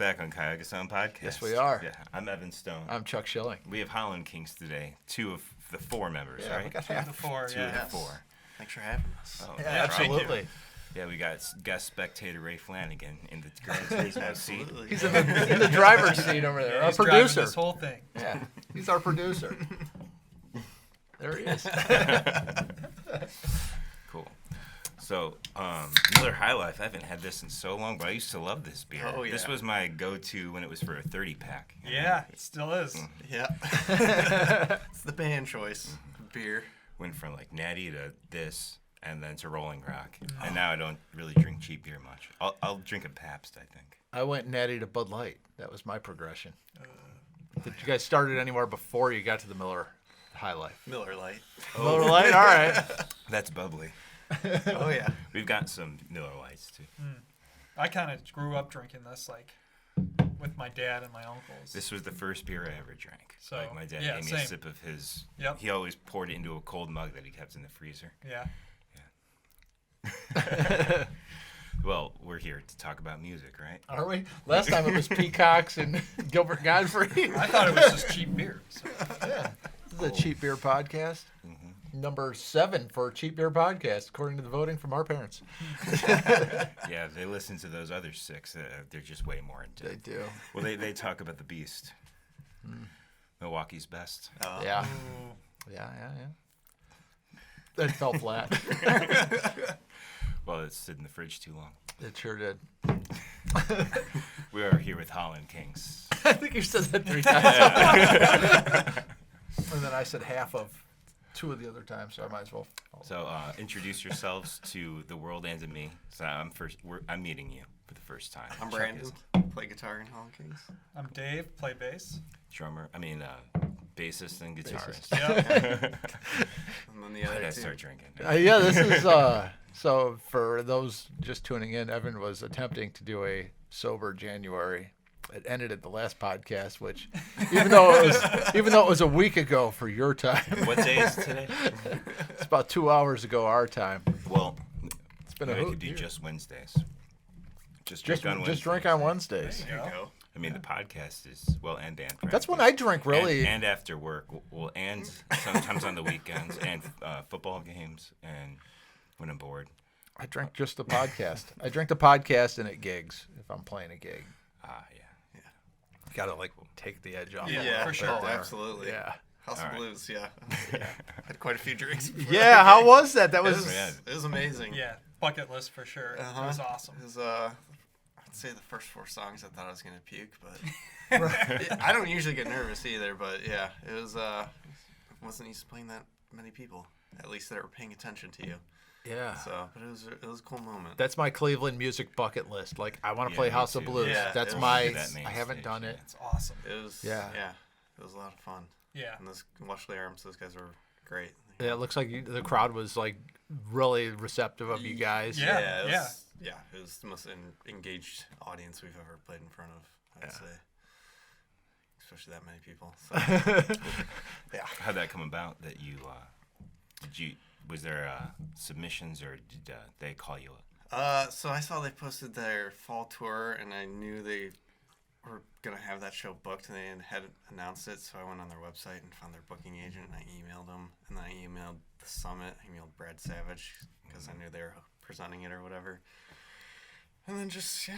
back on Cuyahoga Sound Podcast. Yes, we are. Yeah, I'm Evan Stone. I'm Chuck Schilling. We have Hollin Kings today. 2 of the 4 members, Yeah, right? we got Two of the four, Two of the 4. Thanks for having us. Oh, Yeah, no problem. absolutely. Yeah, we got guest spectator Ray Flanagan in the Grand Turismo seat. Absolutely. He's in the driver's seat over there. Yeah, Our he's driving producer. this whole thing. Yeah, he's our producer. There he is. Cool. So, Miller High Life, I haven't had this in so long, but I used to love this beer. Oh, yeah. This was my go-to when it was for a 30-pack. Yeah, it still is. Yeah. It's the band choice. Beer. Went from like Natty to this, and then to Rolling Rock. And now I don't really drink cheap beer much. I'll drink a Pabst, I think. I went Natty to Bud Light. That was my progression. Did you guys start it anywhere before you got to the Miller High Life? Miller Lite. Miller Lite? All right. That's bubbly. Oh, yeah. We've got some Miller Lights, too. I kind of grew up drinking this, like, with my dad and my uncles. This was the first beer I ever drank. So, like my dad yeah, gave me a same. sip of his. Yep. He always poured it into a cold mug that he kept in the freezer. Yeah. Well, we're here to talk about music, right? Are we? Last time it was Peacocks and Gilbert Godfrey. I thought it was just cheap beer. So. Yeah. This is a Cheap Beer Podcast. Number 7 for Cheap Beer Podcast, according to the voting from our parents. Yeah, they listen to those other 6. They're just way more into They it. do. Well, they talk about the Beast. Milwaukee's best. Yeah. Ooh. Yeah. That fell flat. Well, it stood in the fridge too long. It sure did. We are here with Hollin Kings. I think you said that 3 times. And then I said half of 2 of the other times, so I might as well. So introduce yourselves to the world and to me. So I'm meeting you for the first time. I'm Chuck Brandon. is Play guitar in Hollin Kings. I'm Dave, play bass. drummer. Bassist and guitarist. Yeah. And then the Why other did I two. start drinking? Yeah, this is so for those just tuning in, Evan was attempting to do a sober January. It ended at the last podcast, which even though it was a week ago for your time, What day is it today? it's about 2 hours ago our time. Well, It's been I a could hoot do year. just Wednesdays. Just Just drink on Wednesdays. drink on Wednesdays. There you There go. you go. I mean, the podcast is and band practice. That's when I drink really. And after work, and sometimes on the weekends, and football games, and when I'm bored. I drink just the podcast. I drink the podcast and at gigs if I'm playing a gig. Yeah. You gotta like take the edge off. Yeah, for sure. Oh, There. absolutely. Yeah. House All of right. Blues, yeah. Had quite a few drinks. before Yeah. that. How was that? That It was. was, it was amazing. Yeah, bucket list for sure. Uh-huh. It was awesome. It was, I'd say the first 4 songs I thought I was going to puke, but I don't usually get nervous either, but yeah, it was, I wasn't used to playing that many people, at least that were paying attention to you. Yeah. So, but it was a cool moment. That's my Cleveland music bucket list. Like I want to Yeah, play me House of too. Blues. Yeah, That's it was- my. That main I haven't stage, done yeah. it. It's awesome. It was, Yeah. it was a lot of fun. Yeah. And those Washley Arms, those guys were great. Yeah, it looks like the crowd was like really receptive of you guys. Yeah. It was the most engaged audience we've ever played in front of, I'd say. Especially that many people. So. Yeah. How'd that come about? That you was there submissions or did they call you up? So I saw they posted their fall tour, and I knew they were gonna have that show booked, and they hadn't announced it. So I went on their website and found their booking agent, and I emailed them, and then I emailed the Summit, I emailed Brad Savage because I knew they were presenting it or whatever. And then just got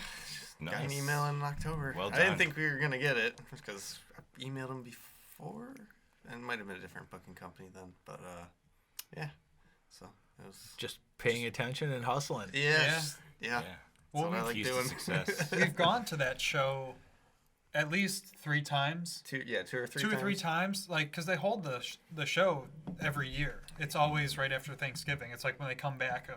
an Nice. email in October. Well I didn't done. think we were gonna get it because I emailed them before, and it might have been a different booking company then, but yeah. So it was Just paying attention and hustling. yeah. Yeah. Well, That's what I we've like Keys to doing. success. We've gone to that show at least 3 times. 2 or 3 Two or 3 times, like, because they hold the show every year. It's always right after Thanksgiving. It's like when they come back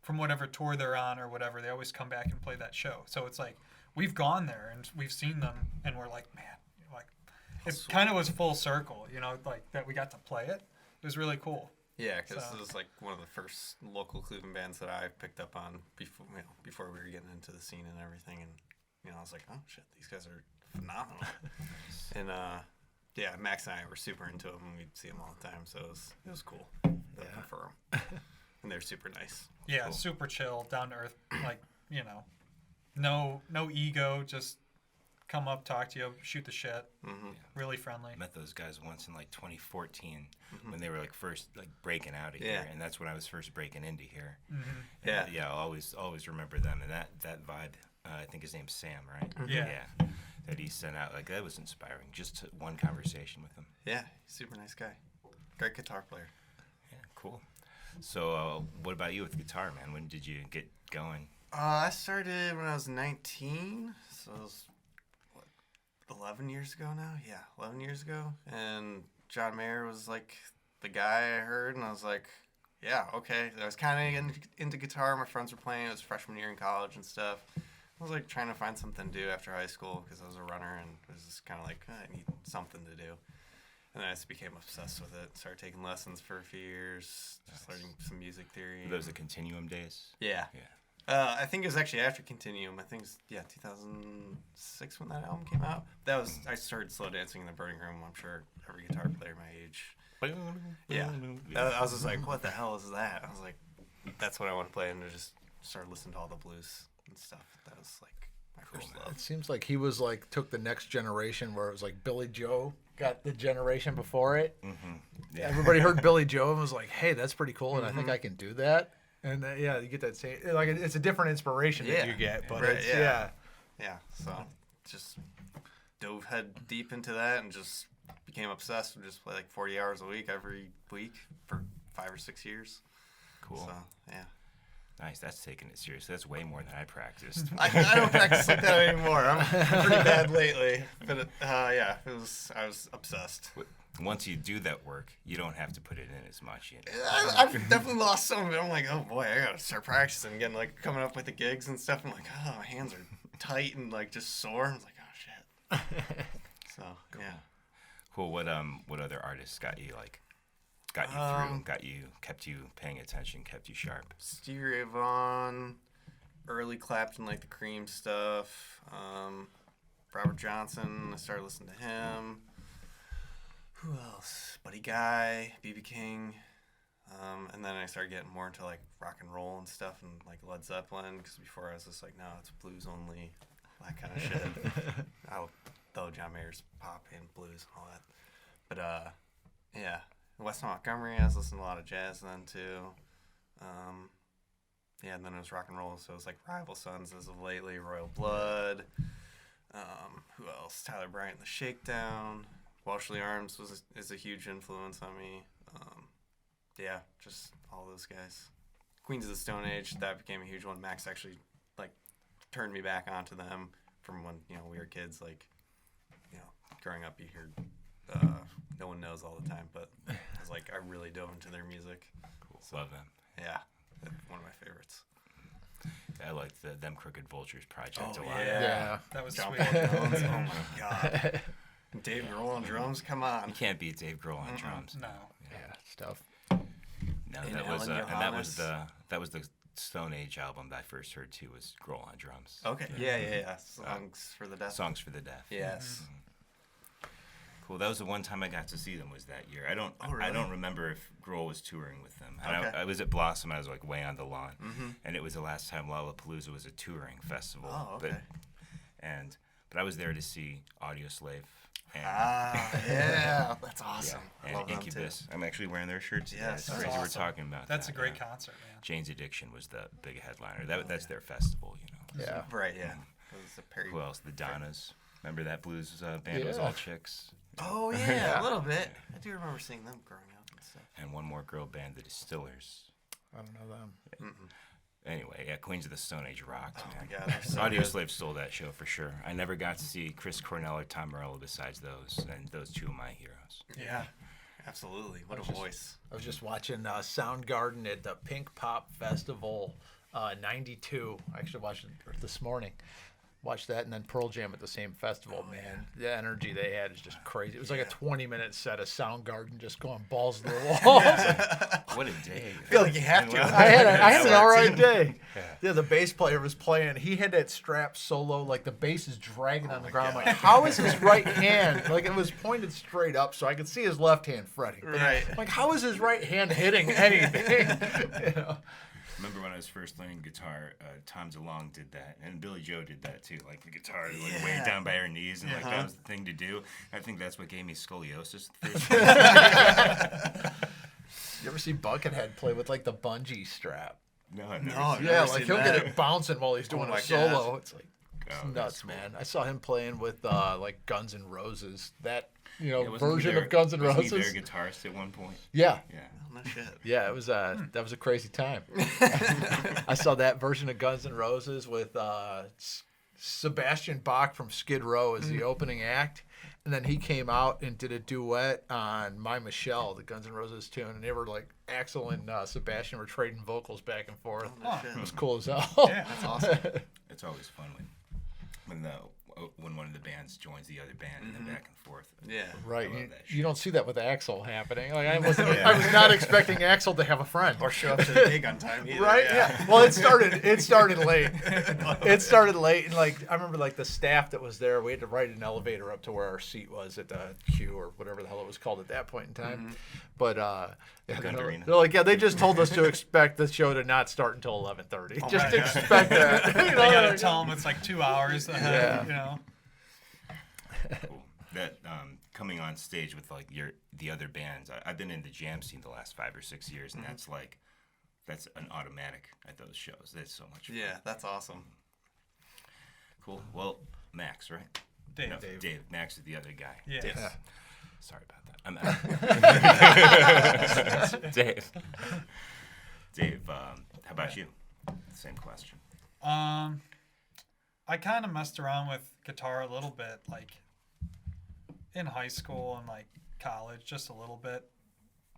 from whatever tour they're on or whatever, they always come back and play that show. So it's like we've gone there and we've seen them, and we're like, man, like it kind of was full circle, like that we got to play it. It was really cool. Yeah, because So- this is like one of the first local Cleveland bands that I picked up on before we were getting into the scene and everything, and I was like, oh shit, these guys are phenomenal. And yeah, Max and I were super into them, and we'd see them all the time, so it was cool. Open for them, and they're super nice. Yeah, Cool. super chill, down to earth, like no ego, just come up, talk to you, shoot the shit. Mm-hmm. Really friendly. I met those guys once in like 2014 when they were like first like breaking out of Yeah. here, and that's when I was first breaking into here. Mm-hmm. Yeah. And, I'll always remember them, and that vibe. I think his name's Sam, right? Yeah. That he sent out, like that was inspiring. Just one conversation with him. Yeah, super nice guy. Great guitar player. Yeah, cool. So, what about you with guitar, man? When did you get going? I started when I was 19, so it was, 11 years ago now? Yeah, 11 years ago. And John Mayer was, like, the guy I heard, and I was like, yeah, okay. I was kind of into guitar. My friends were playing. It was freshman year in college and stuff. I was, like, trying to find something to do after high school because I was a runner, and it was just kind of like, I need something to do. And then I just became obsessed with it. Started taking lessons for a few years, just learning some music theory. Were those the Continuum days? Yeah. Yeah. I think it was actually after Continuum. I think it was, 2006 when that album came out. That was, I started slow dancing in the Burning Room. I'm sure every guitar player my age. Yeah. I was just like, what the hell is that? I was like, that's what I want to play. And I just started listening to all the blues and stuff. That was like my first love. It seems like he was like took the next generation where it was like Billy Joe got the generation before it. Mm-hmm. Yeah. Everybody heard Billy Joe and was like, hey, that's pretty cool, and I think I can do that. And you get that same, like, it's a different inspiration that you get, but Right, it's, yeah. Yeah, so just dove head deep into that and just became obsessed and just play like 40 hours a week every week for 5 or 6 years. Cool. So, yeah. Nice. That's taking it seriously. That's way more than I practiced. I don't practice like that anymore. I'm pretty bad lately. But I was obsessed. Once you do that work, you don't have to put it in as much. I've definitely lost some of it. I'm like, oh boy, I gotta start practicing again. Like coming up with the gigs and stuff. I'm like, oh, my hands are tight and like just sore. I was like, oh shit. So yeah. Cool. What other artists got you through? Kept you paying attention, kept you sharp. Stevie Ray Vaughan, early Clapton, like the Cream stuff. Robert Johnson, I started listening to him. Who else? Buddy Guy, B.B. King. And then I started getting more into like rock and roll and stuff and like Led Zeppelin, because before I was just like, no, it's blues only, that kind of shit. Though John Mayer's pop and blues and all that. But yeah. Wes Montgomery, I was listening to a lot of jazz then too. Yeah, and then it was rock and roll, so it was like Rival Sons as of lately, Royal Blood. Who else? Tyler Bryant, The Shakedown. Walshley Arms is a huge influence on me. Yeah, just all those guys. Queens of the Stone Age, that became a huge one. Max actually like turned me back onto them from when we were kids. Like growing up, you hear No One Knows all the time, but I was like, I really dove into their music. Cool. So, love them. Yeah, one of my favorites. I liked the Them Crooked Vultures project a lot. Yeah. That was John sweet. Paul Jones, oh my god. Dave Grohl on drums, come on. You can't beat Dave Grohl on drums. No. Yeah, stuff. No, And that was Ellen and Johannes. that was the Stone Age album that I first heard too, was Grohl on drums. Okay. Yeah. Songs for the Deaf. Songs for the Deaf. Yes. Cool. That was the one time I got to see them, was that year. I don't remember if Grohl was touring with them. And Okay. I was at Blossom. I was like way on the lawn, and it was the last time Lollapalooza was a touring festival. Oh, okay. But I was there to see Audio Slave and Yeah, that's awesome. and Love them, too. Incubus. I'm actually wearing their shirts. Yeah, Yes, it's that's crazy we're awesome. talking about That's that. a great yeah. concert, man. Jane's Addiction was the big headliner. That's their festival, Yeah. Right, yeah. It was a Perry. Who else? The Donnas. Remember that blues band? It was Yeah. all chicks. Oh, yeah, a little bit. I do remember seeing them growing up and stuff. And one more girl band, the Distillers. I don't know them. Anyway, yeah, Queens of the Stone Age rocked, Oh, man. my God. they're so Audio good. Slave stole that show for sure. I never got to see Chris Cornell or Tom Morello besides those, and those two of my heroes. Yeah, absolutely. What a voice. I was just watching Soundgarden at the Pink Pop Festival '92. I actually watched it this morning. Watched that, and then Pearl Jam at the same festival. Man, the energy they had is just crazy. It was like a 20-minute set of Soundgarden just going balls to the wall. What a day. I feel like you have to. I had an all right day. Yeah, the bass player was playing. He had that strap so low, like the bass is dragging on the ground. I'm like, how is his right hand? Like it was pointed straight up, so I could see his left hand fretting. Right. Like, how is his right hand hitting anything? remember when I was first learning guitar, Tom DeLonge did that, and Billy Joe did that too. Like the guitar, like way down by her knees, and like that was the thing to do. I think that's what gave me scoliosis. You ever see Buckethead play with like the bungee strap? No, I've never No, seen Yeah, never like seen he'll that. get it bouncing while he's doing my a solo. gosh. It's like Oh, nuts, that's cool. man. I saw him playing with like Guns N' Roses. That Yeah, wasn't he version their- of Guns N' wasn't he Roses. their guitarist at one point? Yeah, Yeah. No shit. yeah. It was that was a crazy time. I saw that version of Guns N' Roses with Sebastian Bach from Skid Row as the opening act. And then he came out and did a duet on My Michelle, the Guns N' Roses tune. And they were like, Axl and Sebastian were trading vocals back and forth. No shit. It was cool as hell. Yeah. That's awesome. It's always fun when one of the bands joins the other band and then back and forth. Yeah. Right. I love You, that you shit. don't see that with Axl happening. Like I was not expecting Axl to have a friend. Or show up to the gig on time either. Right? Yeah. Well, it started late. It started late, and like I remember, like the staff that was there, we had to ride an elevator up to where our seat was at the queue or whatever the hell it was called at that point in time. But yeah, Gun Arena. they're like, yeah, they just told us to expect the show to not start until 11:30. Just right. expect that. You They know, gotta like, tell them it's like 2 hours ahead. Yeah. You know. Cool. That coming on stage with like the other bands. I've been in the jam scene the last 5 or 6 years, and that's an automatic at those shows. That's so much fun. Yeah, that's awesome. Cool. Well, Max, right? Dave. No, Dave. Max is the other guy. Yeah. Dave. Yeah. Sorry about that. I'm out. Dave. Dave, how about you? Same question. I kind of messed around with guitar a little bit, like in high school and like college, just a little bit.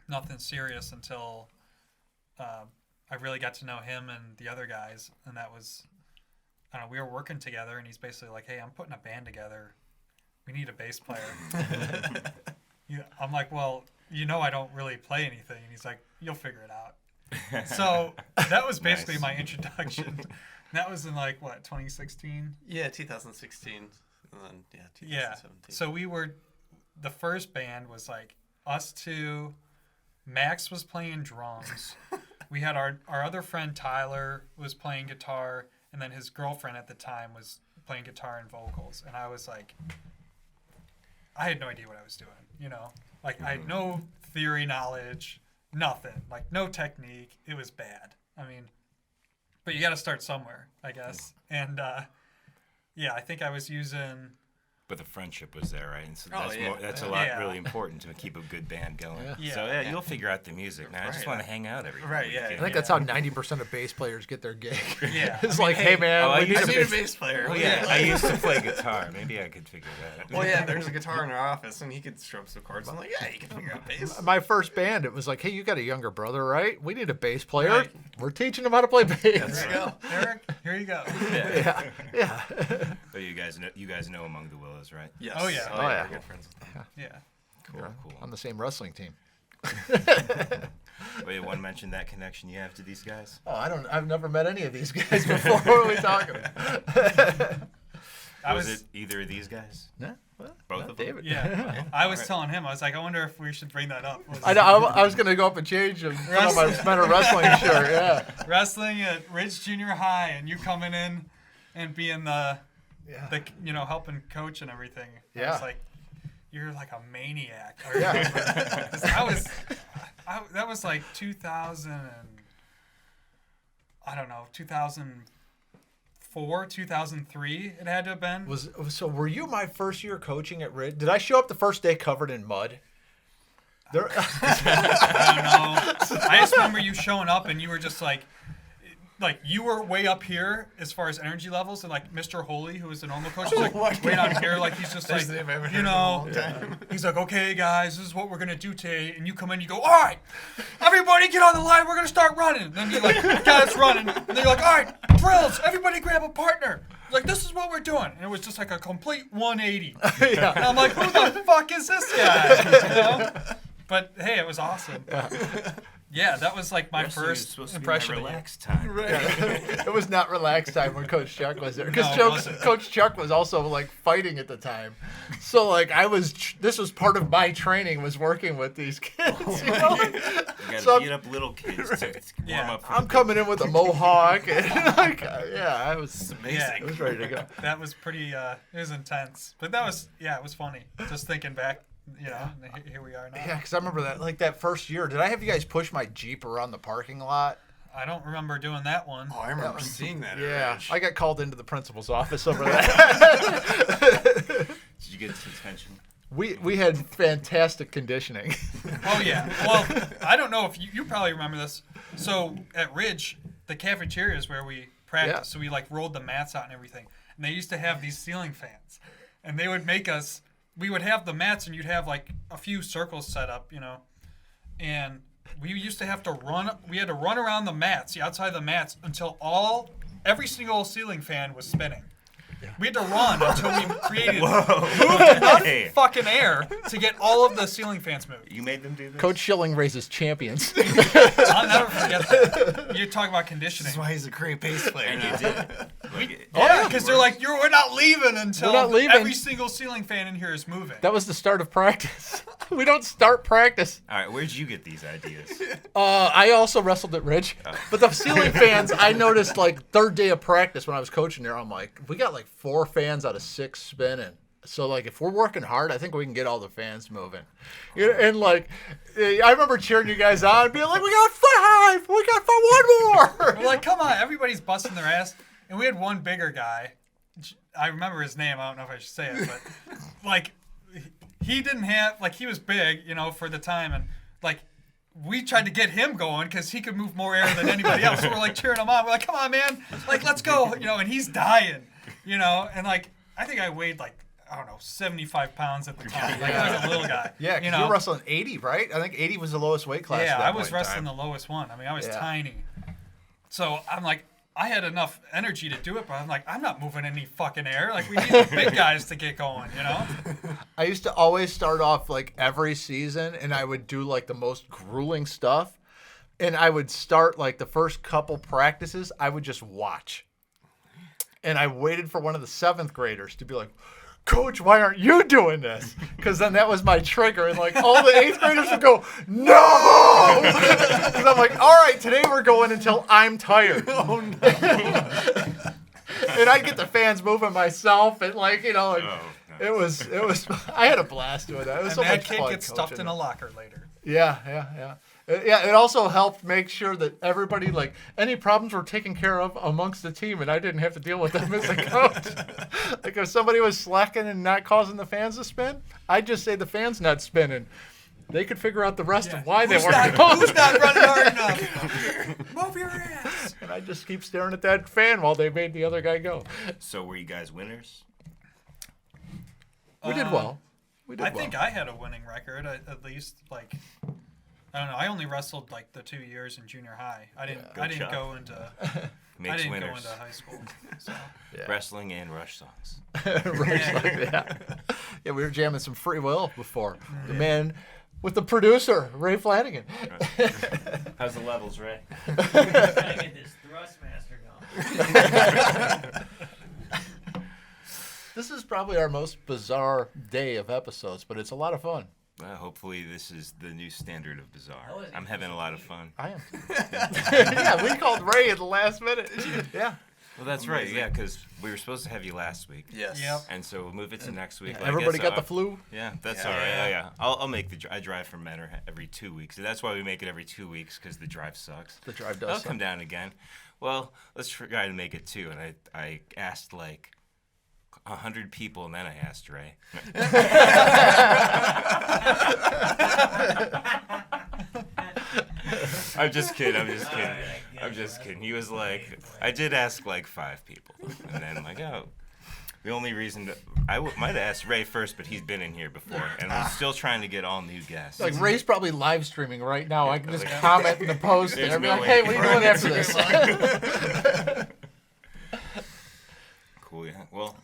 Nothing serious until I really got to know him and the other guys, and that was, I don't know, we were working together, and he's basically like, "Hey, I'm putting a band together. We need a bass player." I'm like, "Well, I don't really play anything," and he's like, "You'll figure it out." So that was basically Nice. my introduction. That was in like what, 2016? Yeah, 2016. And then, yeah, 2017. Yeah. So the first band was like us two. Max was playing drums. We had our other friend Tyler was playing guitar, and then his girlfriend at the time was playing guitar and vocals. And I was like, I had no idea what I was doing, Like I had no theory knowledge, nothing. Like no technique. It was bad. I mean, but you got to start somewhere, I guess. And yeah, I think I was using. But the friendship was there, right? And so Oh, yeah. that's a lot Yeah. really important to keep a good band going. Yeah. So Yeah. you'll figure out the music. Now I just Right. want to hang out every Right, weekend. yeah. I think that's how 90% of bass players get their gig. Yeah. It's I mean, like, hey man, I we need used a to I need a bass. bass player. Oh yeah, I used to play guitar. Maybe I could figure that out. Well, yeah, there's a guitar in our office, and he could strum some chords. I'm like, yeah, you can figure out bass. My first band, it was like, hey, you got a younger brother, right? We need a bass player. Right. We're teaching him how to play bass. There you go. Eric, here you go. Yeah, yeah. But you guys know Among the Willows, right? Yes. Oh, yeah. Oh, yeah. We're good friends with them. Yeah. Cool, cool. On the same wrestling team. Wait, one mentioned that connection you have to these guys? Oh, I've never met any of these guys before. What are we talking about? Was it either of these guys? No, well, Both not of them? David. Yeah. I was telling him, I was like, I wonder if we should bring that up. I was gonna go up and change and put on my Men of Wrestling shirt. Yeah. Wrestling at Ridge Junior High, and you coming in and being the helping coach and everything. I Yeah. was like, you're like a maniac. Yeah. That was like 2000 and, I don't know, 2004, 2003 it had to have been. So were you my first year coaching at Ridge? Did I show up the first day covered in mud? There, I don't know. I just remember you showing up and you were just like you were way up here as far as energy levels, and like Mr. Holy, who was the normal coach, was like way down here, like he's just First like, name I've ever heard in a long time. he's like, okay guys, this is what we're gonna do today, and you come in, you go, all right, everybody get on the line, we're gonna start running. And then you like, guys running, and then you're like, all right, drills, everybody grab a partner. Like, this is what we're doing, and it was just like a complete 180. yeah. And I'm like, who the fuck is this guy? But hey, it was awesome. Yeah, that was like my Wrestling is first supposed to be impression my of you. relaxed time. It was not relaxed time when Coach Chuck was there because No, it wasn't. Coach Chuck was also like fighting at the time. So like this was part of my training was working with these kids. You know? You gotta So beat up little kids to warm Yeah. up. For I'm the coming in with a mohawk and like I was Yeah, I was ready to go. that was pretty. It was intense, but that was it was funny. Just thinking back, and here we are now. Yeah, because I remember that first year. Did I have you guys push my Jeep around the parking lot? I don't remember doing that one. Oh, I remember seeing that. Yeah, Ridge. I got called into the principal's office over that. Did you get suspension? We had fantastic conditioning. Oh yeah. Well, I don't know if you probably remember this. So at Ridge, the cafeteria is where we practiced. Yeah. So we like rolled the mats out and everything. And they used to have these ceiling fans, and they would make us. We would have the mats, and you'd have like a few circles set up, and we used to have to run. We had to run around the mats, the outside of the mats, until every single ceiling fan was spinning. We had to run until we created moved enough Hey. fucking air to get all of the ceiling fans moved. You made them do this? Coach Schilling raises champions. I'll never forget that. You talk about conditioning. This is why he's a great bass player. And now. you did it. Like, Yeah, because they're like, we're not leaving until We're not leaving. every single ceiling fan in here is moving. That was the start of practice. We don't start practice. all right, where'd you get these ideas? I also wrestled at Ridge, but the ceiling fans, I noticed like third day of practice when I was coaching there, I'm like, we got like 4 fans out of 6 spinning. So like if we're working hard, I think we can get all the fans moving. And like, I remember cheering you guys on, being like, we got 5, we got 1 more. We're like, come on, everybody's busting their ass. And we had one bigger guy. I remember his name. I don't know if I should say it, but like he didn't have, like he was big, for the time. And like we tried to get him going because he could move more air than anybody else. So we're like cheering him on. We're like, come on, man. Like, let's go. And he's dying, and like, I think I weighed like, I don't know, 75 pounds at the time. Like I was a little guy. Yeah, because you were wrestling 80, right? I think 80 was the lowest weight class. Yeah, at that I was point in wrestling time. the lowest one. I mean, I was Yeah. tiny. So I'm like, I had enough energy to do it, but I'm like, I'm not moving any fucking air. Like, we need the big guys to get going, I used to always start off like every season, and I would do like the most grueling stuff. And I would start like the first couple practices, I would just watch. And I waited for one of the 7th graders to be like, Coach, why aren't you doing this? Because then that was my trigger. And like all the 8th graders would go, no! Because I'm like, all right, today we're going until I'm tired. Oh, no. And I'd get the fans moving myself. And like, Oh, it was, I had a blast doing that. It was And so that much kid fun gets stuffed coaching in a them. locker later. Yeah. Yeah, it also helped make sure that everybody, like, any problems were taken care of amongst the team, and I didn't have to deal with them as a coach. Like, if somebody was slacking and not causing the fans to spin, I'd just say the fans not spinning. They could figure out the rest of why they weren't going. Who's not running hard enough? Move your ass. And I'd just keep staring at that fan while they made the other guy go. So were you guys winners? We did well. We did I well. think I had a winning record, at least. Like, I don't know. I only wrestled like the 2 years in junior high. I didn't. Good I didn't job. go into. Makes I didn't winners. go into high school. So. Yeah. Wrestling and Rush songs. Yeah, we were jamming some Free Will before. The man with the producer, Ray Flanagan. How's the levels, Ray? Trying to get this Thrustmaster going. This is probably our most bizarre day of episodes, but it's a lot of fun. Well, hopefully this is the new standard of bizarre. I wasn't I'm having a lot of fun. I am. Yeah, we called Ray at the last minute. Yeah. Well, that's right. Yeah, because we were supposed to have you last week. Yes. Yep. And so we'll move it to next week. But I Everybody guess got the flu? Yeah, that's Yeah. all right. Yeah. I'll make I drive from Menor every 2 weeks. And that's why we make it every 2 weeks, because the drive sucks. The drive does I'll suck. come down again. Well, let's try to make it 2. And I asked like 100 people, and then I asked Ray. I'm just kidding. I'm just kidding. He was like, I did ask like 5 people, and then I'm like, oh. The only reason I might have asked Ray first, but he's been in here before, and I'm still trying to get all new guests. Like Ray's probably live streaming right now. I can just Like- comment in the post There's and be no like, way. "Hey, what are you doing after this?" Cool. Yeah. Well,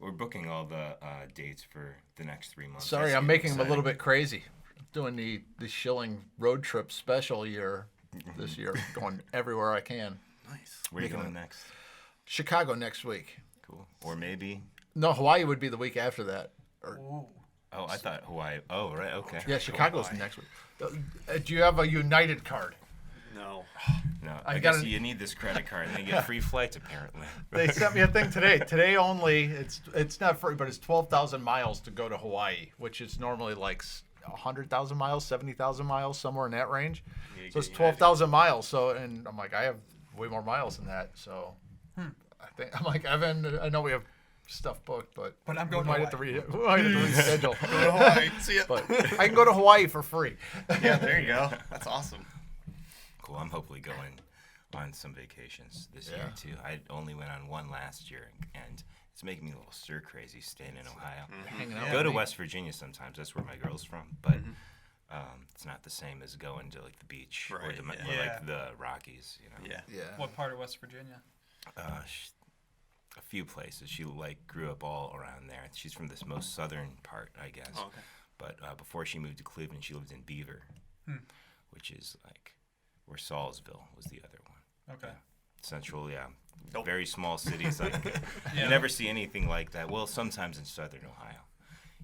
we're booking all the dates for the next 3 months. Sorry, That's I'm making him a exciting. little bit crazy. Doing the Schilling road trip special year. this year, going everywhere I can. Nice. Where are you Making going it- next? Chicago next week. Cool. Or maybe. No, Hawaii would be the week after that. Or, Ooh. Oh, I thought Hawaii. Oh, right. Okay. yeah, Chicago's Hawaii. next week. Do you have a United card? No. No, I I guess gotta- you need this credit card, and you get free flights apparently. They sent me a thing today. Today only. It's not free, but it's 12,000 miles to go to Hawaii, which is normally like 100,000 miles, 70,000 miles, somewhere in that range. You So it's get 12,000 miles. So, and I'm like, I have way more miles than that. So I think I'm like, Evan, I know we have stuff booked, but I'm we going to might have to reschedule. Hawaii. See ya. But I can go to Hawaii for free. Yeah, there you go. That's awesome. Cool. I'm hopefully going on some vacations this year Yeah. too. I only went on one last year, and it's making me a little stir crazy staying in Ohio. Hanging out Go with to me. West Virginia sometimes. That's where my girl's from, but it's not the same as going to like the beach or, Right, the, yeah. or Yeah. like the Rockies. You know. Yeah. Yeah. What part of West Virginia? A few places. She like grew up all around there. She's from this most southern part, I guess. Oh, okay. But before she moved to Cleveland, she lived in Beaver, which is like where Salisville was the other one. Okay. Central, yeah. Nope. Very small cities. Like Yeah. you never see anything like that. Well, sometimes in southern Ohio,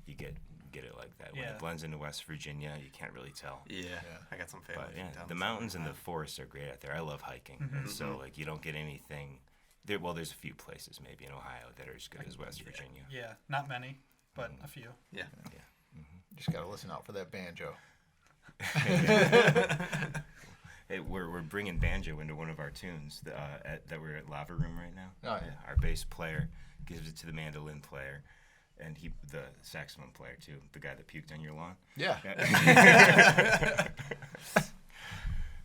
you get it like that. When Yeah. it blends into West Virginia, you can't really tell. Yeah. I got some family. But yeah, down the mountains and the forests are great out there. I love hiking, and so like you don't get anything. There's a few places maybe in Ohio that are as good as West Virginia. Yeah, not many, but a few. Yeah. Just got to listen out for that banjo. Hey, we're bringing banjo into one of our tunes that we're at Lava Room right now. Oh, yeah. Our bass player gives it to the mandolin player, and the saxophone player too, the guy that puked on your lawn. Yeah.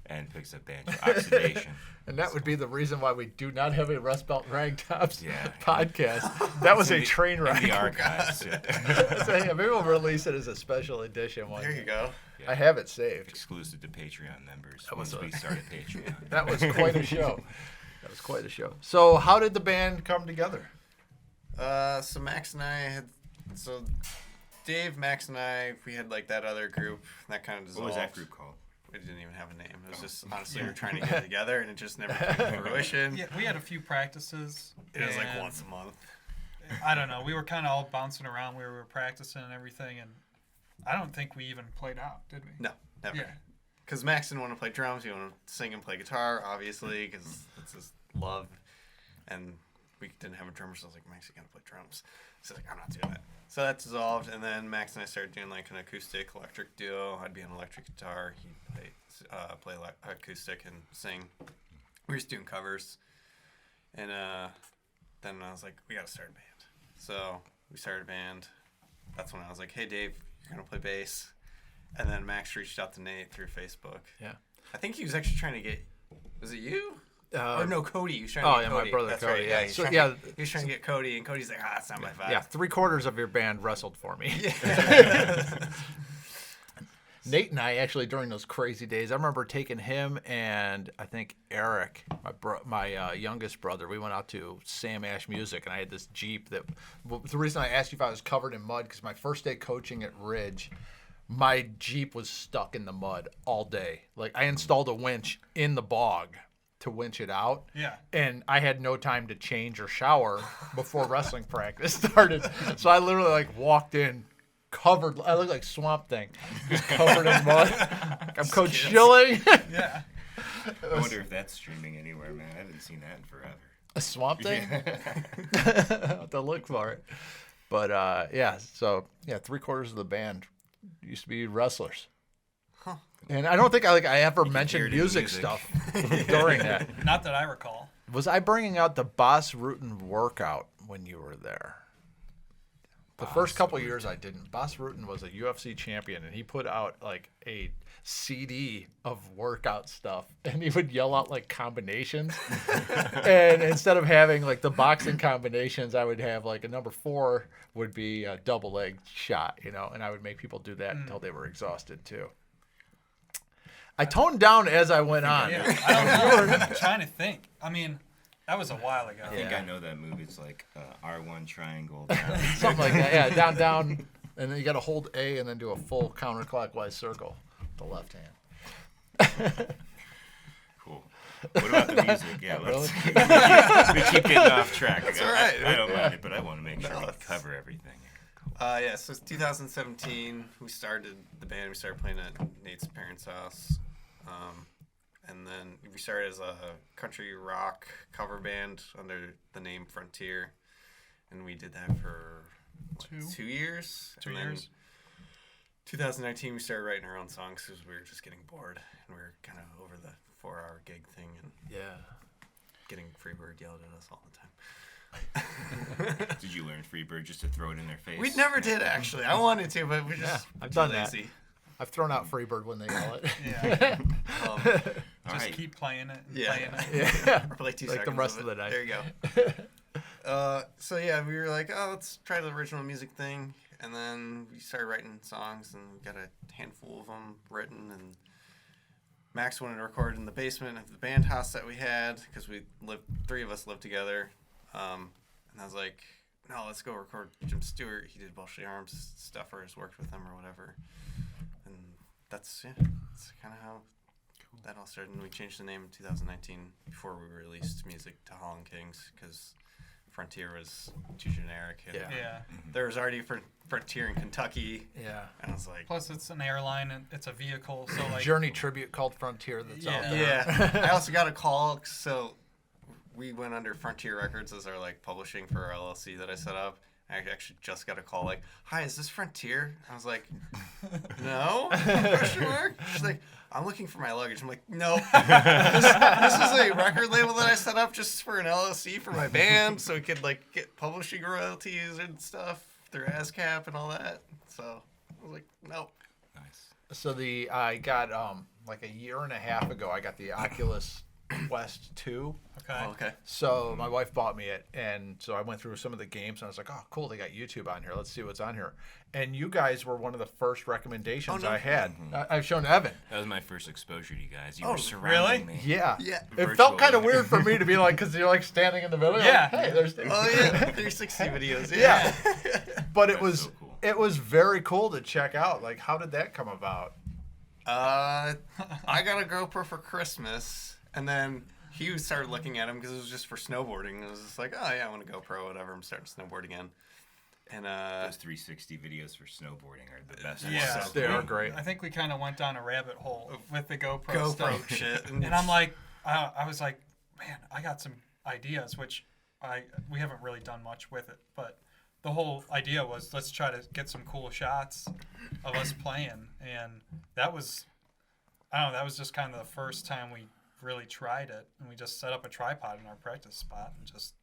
And picks up banjo oxidation. And that would be the reason why we do not have a Rust Belt Ragtops Yeah. podcast. That was a train In wreck. the archives. So, yeah, maybe we'll release it as a special edition one. There you go. I have it saved. Exclusive to Patreon members. was Once we started Patreon. That was quite a show. That was quite a show. So how did the band come together? So Max and I had, Dave, Max, and I, we had like that other group that kind of What dissolved. was that group called? We didn't even have a name. It was just honestly we were trying to get together and it just never came to fruition. Yeah, we had a few practices. It was like and once a month. I don't know. We were kind of all bouncing around. We were practicing and everything, and I don't think we even played out, did we? No, never. Yeah. Because Max didn't want to play drums. He wanted to sing and play guitar, obviously, because that's his love. And we didn't have a drummer, so I was like, Max, you gotta play drums. He's like, I'm not doing it. So that dissolved, and then Max and I started doing like an acoustic electric duo. I'd be on electric guitar. He'd play acoustic and sing. We were just doing covers. And then I was like, we gotta start a band. So we started a band. That's when I was like, hey, Dave, you're gonna play bass. And then Max reached out to Nate through Facebook. Yeah. I think he was actually trying to get. Was it you? Uh, Or no, Cody. He was trying oh, to yeah, get my Cody. brother That's Cody, right. yeah. He was So, trying yeah. to- he was trying to get Cody, and Cody's like, that's not my vibe. Yeah, 3/4 of your band wrestled for me. Nate and I actually during those crazy days, I remember taking him and I think Eric, my youngest brother. We went out to Sam Ash Music, and I had this Jeep that. Well, the reason I asked you if I was covered in mud because my first day coaching at Ridge, my Jeep was stuck in the mud all day. Like I installed a winch in the bog to winch it out. Yeah. And I had no time to change or shower before wrestling practice started. So I literally like walked in covered. I look like Swamp Thing, just covered in mud. I'm Coach Schilling. Yeah. I wonder if that's streaming anywhere, man. I haven't seen that in forever. A Swamp Thing. I'll have to look for it. But yeah, so yeah, 3/4 of the band used to be wrestlers. And I don't think I ever hear mentioned it in the music music. stuff during that. Not that I recall. Was I bringing out the Boss Rutan workout when you were there? The first couple years I didn't. Boss Rutan was a UFC champion, and he put out like a CD of workout stuff, and he would yell out like combinations. And instead of having like the boxing combinations, I would have like a number 4 would be a double leg shot, you know, and I would make people do that until they were exhausted too. I toned down as I went on. Yeah. I don't know. I'm trying to think. I mean, that was a while ago. I think Yeah. I know that move. It's like R1 triangle down. Something like that. Yeah, down, down, and then you got to hold A and then do a full counterclockwise circle with the left hand. What about the music? Yeah, let's, we keep getting off track. That's all right. I don't mind it, but I want to make sure we it's- cover everything. Yeah, so it's 2017. We started the band. We started playing at Nate's parents' house. And then we started as a country rock cover band under the name Frontier. And we did that for 2 years. 2 And then years. 2019, we started writing our own songs because we were just getting bored. And we were kind of over the 4-hour gig thing and Yeah. getting Freebird yelled at us all the time. Did you learn Freebird just to throw it in their face? We never did, actually. I wanted to, but we just I've too done that. lazy. I've thrown out Freebird when they yell it. Yeah. All Just right. keep playing it and Yeah. playing it. Yeah. Or like 2 Like the seconds rest of of the it. night. There you go. So yeah, we were like, oh, let's try the original music thing, and then we started writing songs, and we got a handful of them written. And Max wanted to record in the basement of the band house that we had because three of us lived together. And I was like, no, let's go record Jim Stewart. He did Bolshoi Arms stuff, or has worked with them or whatever. And that's kind of how that all started. And we changed the name in 2019 before we released music to Hollin Kings because Frontier was too generic. And, Yeah. Yeah. there was already Frontier in Kentucky, Yeah. and I was like, Plus, it's an airline and it's a vehicle, so like. Journey tribute called Frontier that's out there. yeah. I also got a call, so we went under Frontier Records as our like publishing for our LLC that I set up. I actually just got a call like, "Hi, is this Frontier?" I was like, "No." Question mark. She's like, "I'm looking for my luggage." I'm like, "No, this is a record label that I set up just for an LLC for my band, so we could like get publishing royalties and stuff through ASCAP and all that." So I was like, "Nope." Nice. So I got like a year and a half ago I got the Oculus Quest 2. Okay. Oh, okay. So my wife bought me it, and so I went through some of the games, and I was like, "Oh, cool! They got YouTube on here. Let's see what's on here." And you guys were one of the first recommendations Oh, no I had. I've shown Evan. That was my first exposure to you guys. You Oh, were surrounding me. Yeah, Yeah. It felt Virtual. kind of weird for me to be like, because you're like standing in the middle. You're Yeah. like, hey, there's. Oh yeah, 360 videos. Yeah. But it That's was so cool. it was very cool to check out. Like, how did that come about? I got a GoPro for Christmas, and then he started looking at them because it was just for snowboarding. It was just like, oh yeah, I want a GoPro, whatever. I'm starting to snowboard again, and Those 360 videos for snowboarding are the best. Yeah. ones. They are great. I think we kind of went down a rabbit hole with the GoPro, GoPro stuff. shit. And I'm like, I was like, man, I got some ideas, which we haven't really done much with it, but the whole idea was let's try to get some cool shots of us playing, and that was, I don't know, that was just kind of the first time we really tried it, and we just set up a tripod in our practice spot and just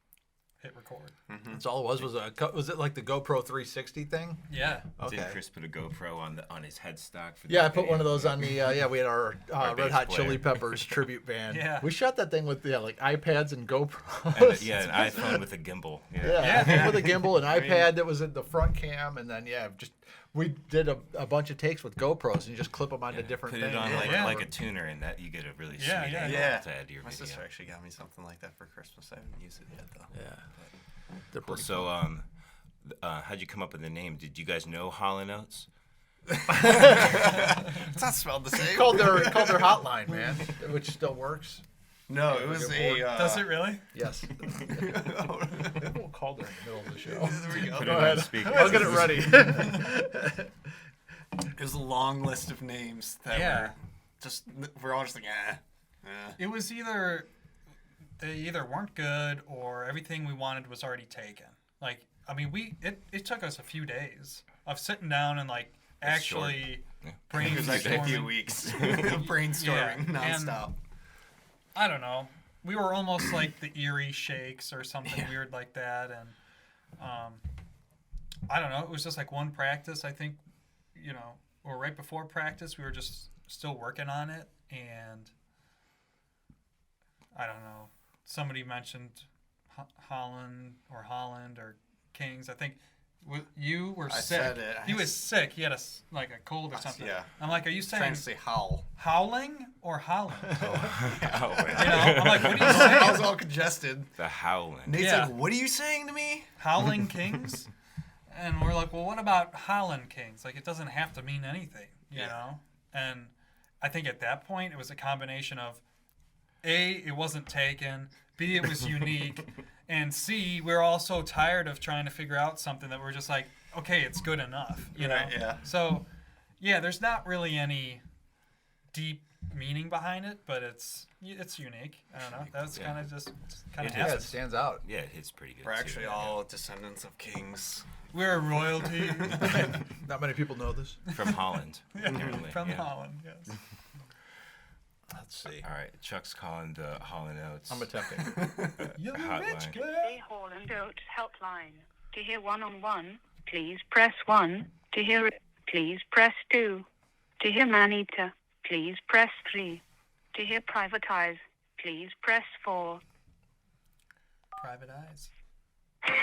hit record. That's all it was was it like the GoPro 360 thing? Yeah. Okay. Did Chris put a GoPro on his headstock for the Yeah, I put video? one of those on the we had our Red bass Hot player. Chili Peppers tribute band. Yeah. We shot that thing with like iPads and And, GoPros. yeah, an iPhone with a gimbal. Yeah, with a gimbal, an iPad that was in the front cam, and then we did a bunch of takes with GoPros and you just clip them onto different Put things. it on Yeah. like a tuner, and that you get a really sweet Yeah, yeah. angle Yeah. to add to your My video. sister actually got me something like that for Christmas. I haven't used it yet though. Yeah. They're Cool. pretty So, how'd you come up with the name? Did you guys know Hollin Oats? It's not spelled the same. called their hotline, man, which still works. No, it was a. Does it really? Yes. Maybe we'll call there in the middle of the show. There we go. Put Go it on ahead. speaker. I'll get it ready. It was a long list of names that Yeah. we're all just like, It was they either weren't good or everything we wanted was already taken. Like, I mean, it took us a few days of sitting down and like actually It was like a few brainstorming. weeks brainstorming Yeah, nonstop. I don't know. We were almost like the Erie Shakes or something weird like that, and I don't know. It was just like one practice. I think, or right before practice, we were just still working on it, and I don't know. Somebody mentioned Holland or Kings. I think you were I sick. said it. He was sick. He had a cold or something. yeah. I'm like, are you saying Trying to say howl. howling or Holland? Oh, I'm like, what are you I was saying? all congested. the Howlin. Nate's Yeah. like, "What are you saying to me?" Howling Kings? And we're like, well, what about Hollin Kings? Like, it doesn't have to mean anything, you know? And I think at that point, it was a combination of A, it wasn't taken. B, it was unique. And C, we're all so tired of trying to figure out something that we're just like, okay, it's good enough, you know? Right, yeah. So, yeah, there's not really any deep meaning behind it, but it's unique. I don't know. That's kind of just kind of It Yeah, it happens. stands out. Yeah, it hits pretty good. We're too. actually all descendants of kings. We're a royalty. Not many people know this. from Holland. apparently, From yeah. Holland, yes. Let's see. All right, Chuck's calling the Hollin Oats. I'm attempting. You're hotline. rich girl. The Hollin Oats helpline. To hear one-on-one, please press 1. To hear it, please press 2. To hear man-eater, please press 3. To hear privatize, please press 4. Private eyes. Oh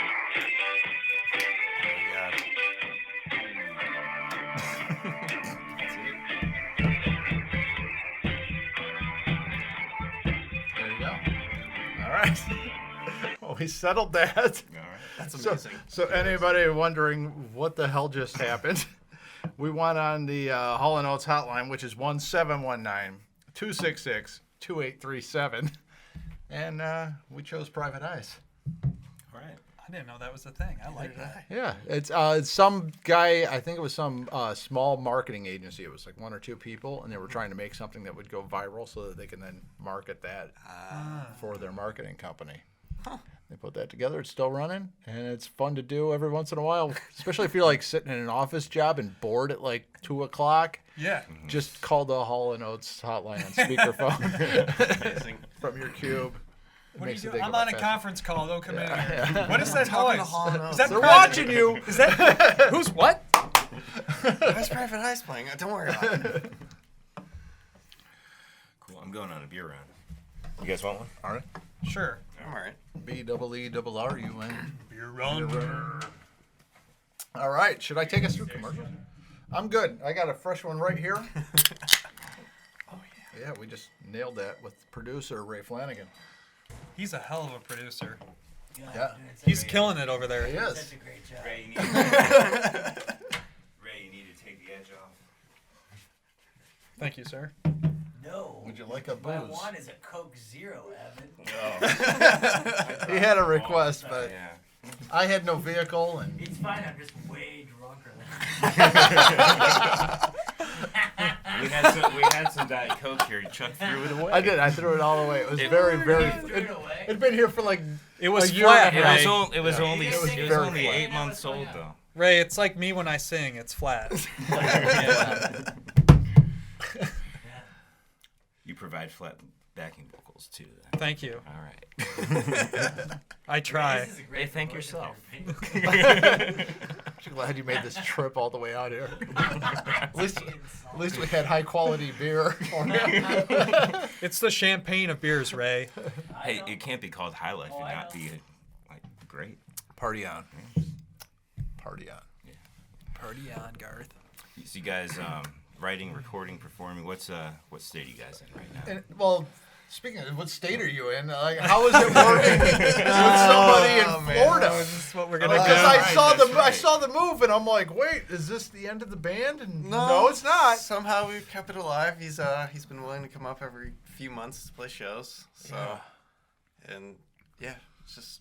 my god. There you go. All right. Well, we settled that. All right. That's So, amazing. so anybody wondering what the hell just happened? We went on the Hollin Oats hotline, which is 1719-266-2837, and we chose Private Eyes. All right. I didn't know that was a thing. I like that. Yeah, it's some guy. I think it was some small marketing agency. It was like 1 or 2 people, and they were trying to make something that would go viral so that they can then market that for their marketing company. They put that together. It's still running, and it's fun to do every once in a while, especially if you're like sitting in an office job and bored at like 2 o'clock. Yeah. Just call the Hall & Oates hotline on speakerphone Amazing. from your cube. It What are you makes the doing? day I'm go on a faster. conference call. Don't come in here. What is that Talking to noise? Hall & Oates. Is that They're Private- watching you. Is that who's what? Why's Private Eyes playing? Don't worry about it. Cool. I'm going on a beer round. You guys want one? All right. Sure. I'm alright. BEERRUN. You're on. All right. Should I take us through commercials? I'm good. I got a fresh one right here. Yeah, we just nailed that with producer Ray Flanagan. He's a hell of a producer. Yeah. He's killing it over there. He Such is. a great job. Ray, you need, Ray, you need to take the edge off. Thank you, sir. No. Would you like a What I booze? want is a Coke Zero, Evan. He had a request, but Yeah. I had no vehicle, and It's fine. I'm just way drunker than We had some Diet Coke here. Chuck threw it away. I did. I threw it all away. It was It- very, very. You threw it away. It'd been here for like It was A year flat, and a It half. was, Ray. it was only It was it was very only flat. 8 months old though. Ray, it's like me when I sing. It's flat. You provide flat backing vocals too. Then. Thank you. All right. I try. This is a great Hey, thank voice yourself. of everything. I'm glad you made this trip all the way out here. At least we had high quality beer. It's the champagne of beers, Ray. Hey, it can't be called High Life and not be like great. Party on. Party on. Party on, Garth. So you guys writing, recording, performing. What state are you guys in right now? And, well, speaking of, what state are you in? Like, how is it working with somebody in Florida? This is what we're gonna Because do. I Right, saw that's I right. saw the move, and I'm like, wait, is this the end of the band? And no it's not. Somehow we've kept it alive. He's been willing to come up every few months to play shows. So, and yeah, it's just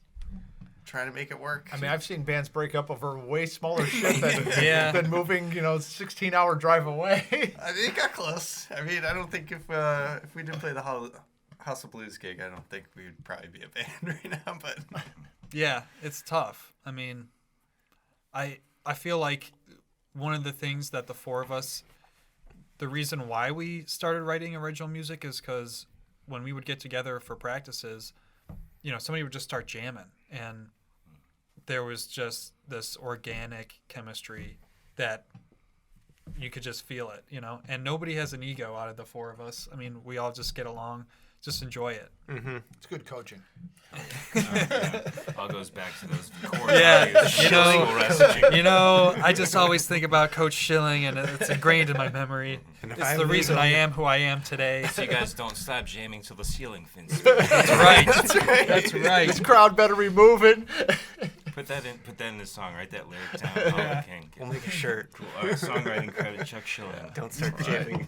trying to make it work. I mean, I've seen bands break up over way smaller shit than, Yeah. than moving, 16-hour drive away. I mean, it got close. I mean, I don't think if we did play the House of Blues gig, I don't think we would probably be a band right now. But Yeah, it's tough. I mean, I feel like one of the things that the four of us, the reason why we started writing original music is because when we would get together for practices, somebody would just start jamming, and there was just this organic chemistry that you could just feel it, and nobody has an ego out of the four of us. I mean, we all just get along, just enjoy it. It's good coaching. All goes back to those core Yeah, values. Musical messaging. I just always think about Coach Schilling, and it's ingrained in my memory. It's the reason I am who I am today. So you guys don't stop jamming till the ceiling fins. That's right. That's right. This crowd better be moving. Put that in the song. Write that lyric down. Hollin King. we'll make a shirt. Cool. All right, songwriting credit Chuck Schilling. Don't start jamming.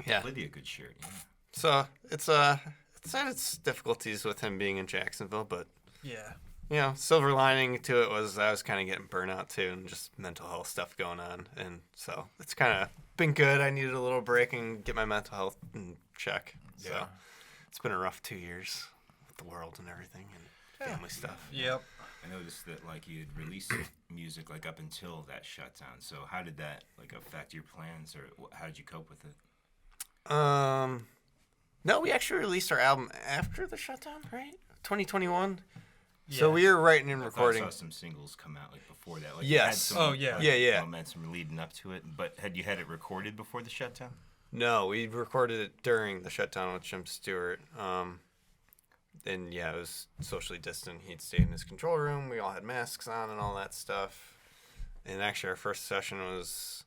Yeah. That'd be a good shirt. Yeah. So it's had its difficulties with him being in Jacksonville, but Yeah. silver lining to it was I was kind of getting burnout too, and just mental health stuff going on, and so it's kind of been good. I needed a little break and get my mental health in check. So Yeah. it's been a rough 2 years with the world and everything and family stuff. Yep. I noticed that like you had released music like up until that shutdown. So how did that like affect your plans, or how did you cope with it? No, we actually released our album after the shutdown, right? 2021. Yeah. So we were writing and I recording. saw some singles come out like before that. Like, you had Yes. some, Oh, yeah. like, Yeah. momentum leading up to it. But had you had it recorded before the shutdown? No, we recorded it during the shutdown with Jim Stewart. And yeah, it was socially distant. He'd stay in his control room. We all had masks on and all that stuff. And actually, our first session was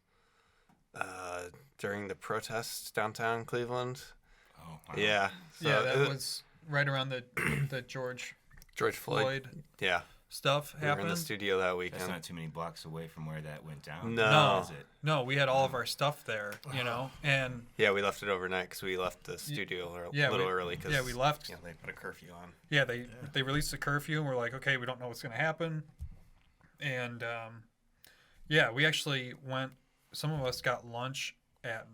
during the protests downtown Cleveland. Oh, wow. Yeah. So Yeah, that it- was right around the George George Floyd. Floyd Yeah. stuff We were in happened. the studio that That's weekend. not too many blocks away from where that went down. No. Is it? No, we had all of our stuff there, and Yeah, we left it overnight because we left the studio a little early. Cause, we left. You know, they put a curfew on. Yeah, they released a curfew, and we're like, okay, we don't know what's gonna happen, and yeah, we actually went. Some of us got lunch at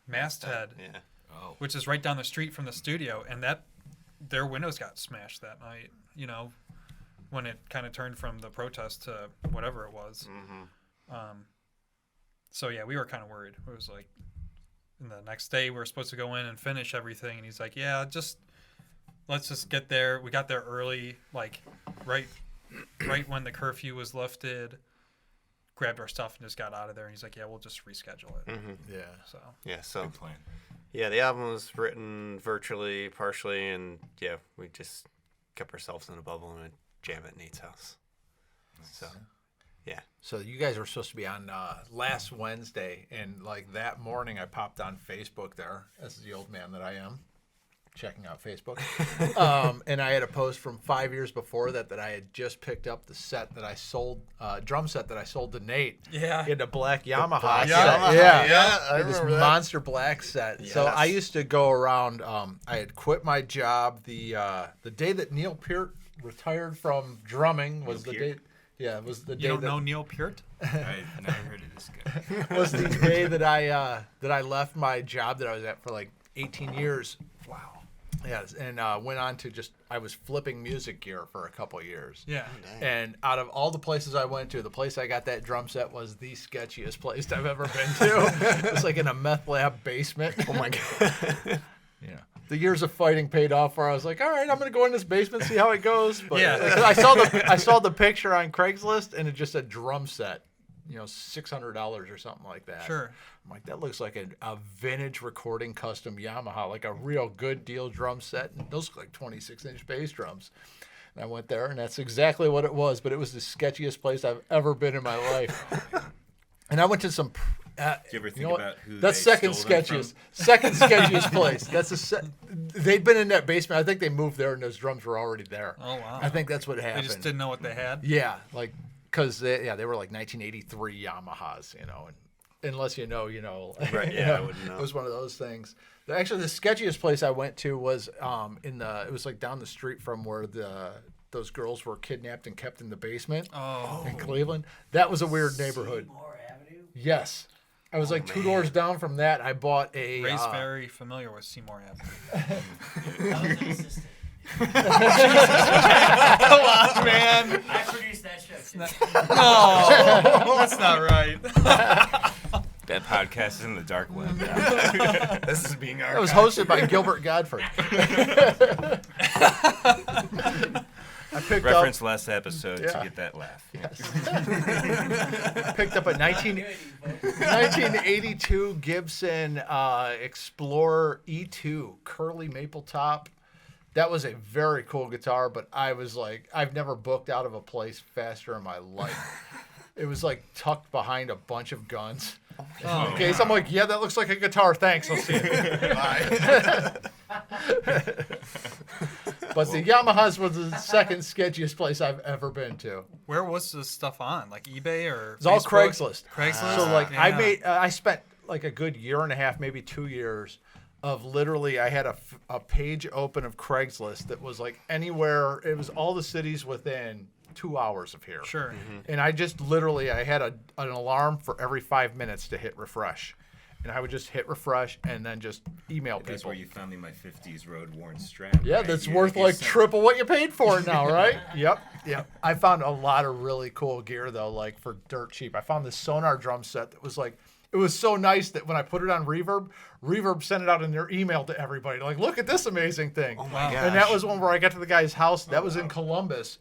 Masthead, Yeah. Oh, which is right down the street from the studio, and their windows got smashed that night. You know, when it kind of turned from the protest to whatever it was. Mm-hmm. So yeah, we were kind of worried. It was like, and the next day we were supposed to go in and finish everything, and he's like, "Yeah, let's just get there." We got there early, like right when the curfew was lifted. Grabbed our stuff and just got out of there. And he's like, "Yeah, we'll just reschedule it." Mm-hmm. Yeah. So Yeah. So good plan. yeah, the album was written virtually, partially, and yeah, we just kept ourselves in a bubble and would jam at Nate's house. So yeah. So you guys were supposed to be on last Wednesday, and like that morning, I popped on Facebook there, as the old man that I am, checking out Facebook, and I had a post from 5 years before that I had just picked up the set that I sold, drum set that I sold to Nate. yeah, In the black Yamaha black set. Yamaha, Yeah, I this remember that. monster black set. So Yes. I used to go around. I had quit my job the day that Neil Peart retired from drumming was Neil the Peart? day. Yeah, it was the day you don't that know Neil Peart? I've never heard of this guy. was the day that I left my job that I was at for like 18 years. Wow. Yes, and went on to I was flipping music gear for a couple of years. Yeah, And out of all the places I went to, the place I got that drum set was the sketchiest place I've ever been to. It was like in a meth lab basement. Oh my god. Yeah. The years of fighting paid off where I was like, all right, I'm gonna go in this basement, see how it goes. But Yeah. I saw the picture on Craigslist and it just said drum set. $600 or something like that. sure. I'm like, that looks like a vintage recording custom Yamaha, like a real good deal drum set. And those look like 26-inch bass drums. And I went there, and that's exactly what it was. But it was the sketchiest place I've ever been in my life. And I went to some. Do you ever think what? about who That's they second stole them sketchiest. from? Second sketchiest place. They'd been in that basement. I think they moved there, and those drums were already there. Oh wow. I think that's what they happened. just didn't know what they had. Yeah, like because they were like 1983 Yamahas, and unless you know. Right, yeah, I wouldn't know. It was one of those things. Actually, the sketchiest place I went to was it was like down the street from where those girls were kidnapped and kept in the basement Oh, in Cleveland. That was a weird neighborhood. Seymour Avenue. Yes. I was like 2 doors down from that. I bought a Ray's very familiar with Seymour Avenue. That was an assistant. Man, I produced that show too. no, that's not right. That podcast is in the dark web. This is being It was archived. hosted by Gilbert Godfrey. I picked Reference last episode Yeah. to get that laugh. picked up a 1982 Gibson Explorer E2 curly maple top. That was a very cool guitar, but I was like, I've never booked out of a place faster in my life. It was like tucked behind a bunch of guns. Oh, Okay, so I'm like, yeah, that looks like a guitar. Thanks, I'll see you. Bye. But the Yamahas was the second sketchiest place I've ever been to. Where was this stuff on? Like eBay or It's all Facebook? Craigslist. Craigslist. So like Yeah. I spent like a good year and a half, maybe 2 years of literally I had a page open of Craigslist that was like anywhere. It was all the cities within 2 hours of here. Sure. And I just literally I had an alarm for every 5 minutes to hit refresh. And I would just hit refresh and then just email That's people. where you found me my 50s road worn strap. Yeah, right? that's You- worth you like sent- triple what you paid for it now, right? Yep. I found a lot of really cool gear though, like for dirt cheap. I found this Sonar drum set that was like, it was so nice that when I put it on Reverb sent it out in their email to everybody. Like, look at this amazing thing. Oh my Wow. gosh. And that was one where I got to the guy's house. That was in Columbus.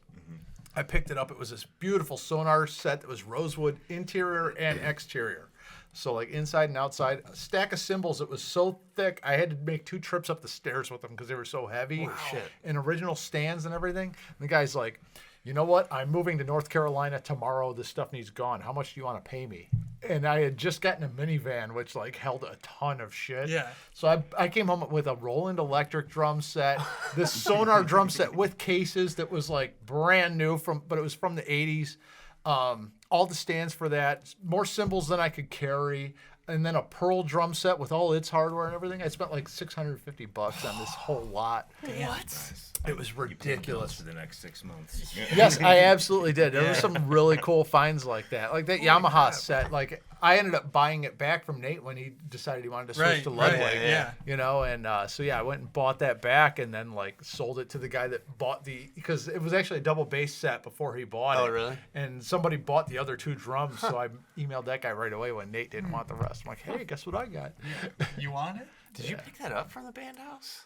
I picked it up. It was this beautiful Sonar set that was rosewood interior and exterior. So like inside and outside, a stack of cymbals. It was so thick, I had to make 2 trips up the stairs with them because they were so heavy. shit. And original stands and everything. And the guy's like, you know what? I'm moving to North Carolina tomorrow. This stuff needs gone. How much do you want to pay me? And I had just gotten a minivan, which like held a ton of shit. Yeah. So I came home with a Roland electric drum set, this Sonar drum set with cases that was like brand new but it was from the 80s. All the stands for that, more cymbals than I could carry, and then a Pearl drum set with all its hardware and everything. I spent like $650 on this whole lot. Nice. It was You pay the bills ridiculous. for the next 6 months. Yes, I absolutely did. There were some really cool finds like that. Like that Yamaha set. Like I ended up buying it back from Nate when he decided he wanted to switch Right. to Right. Ludwig. Yeah. You know, and so yeah, I went and bought that back and then like sold it to the guy that bought because it was actually a double bass set before he bought it. Oh, really? And somebody bought the other 2 drums, so I emailed that guy right away when Nate didn't want the rest. I'm like, hey, guess what I got? You want it? Did you pick that up from the band house?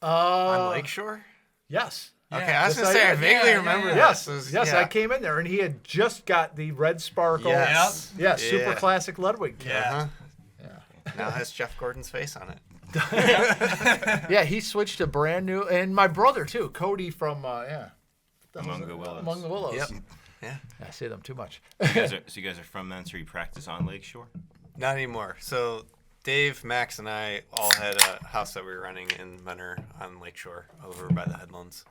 Uh, On Lakeshore? Yes. Okay, I was Yes, going to say, I did. vaguely Yeah, remember yeah. this. Yes, It was- I came in there and he had just got the red sparkle. Yes. Yeah, super Yeah. classic Ludwig kit. Yeah. Now it has Jeff Gordon's face on it. Yeah, he switched to brand new, and my brother too, Cody from Among the Willows. Among the Willows. Yep. Yeah. I say them too much. So you guys are from Mentor. You practice on Lakeshore? Not anymore. So Dave, Max, and I all had a house that we were running in Menor on Lakeshore over by the Headlands.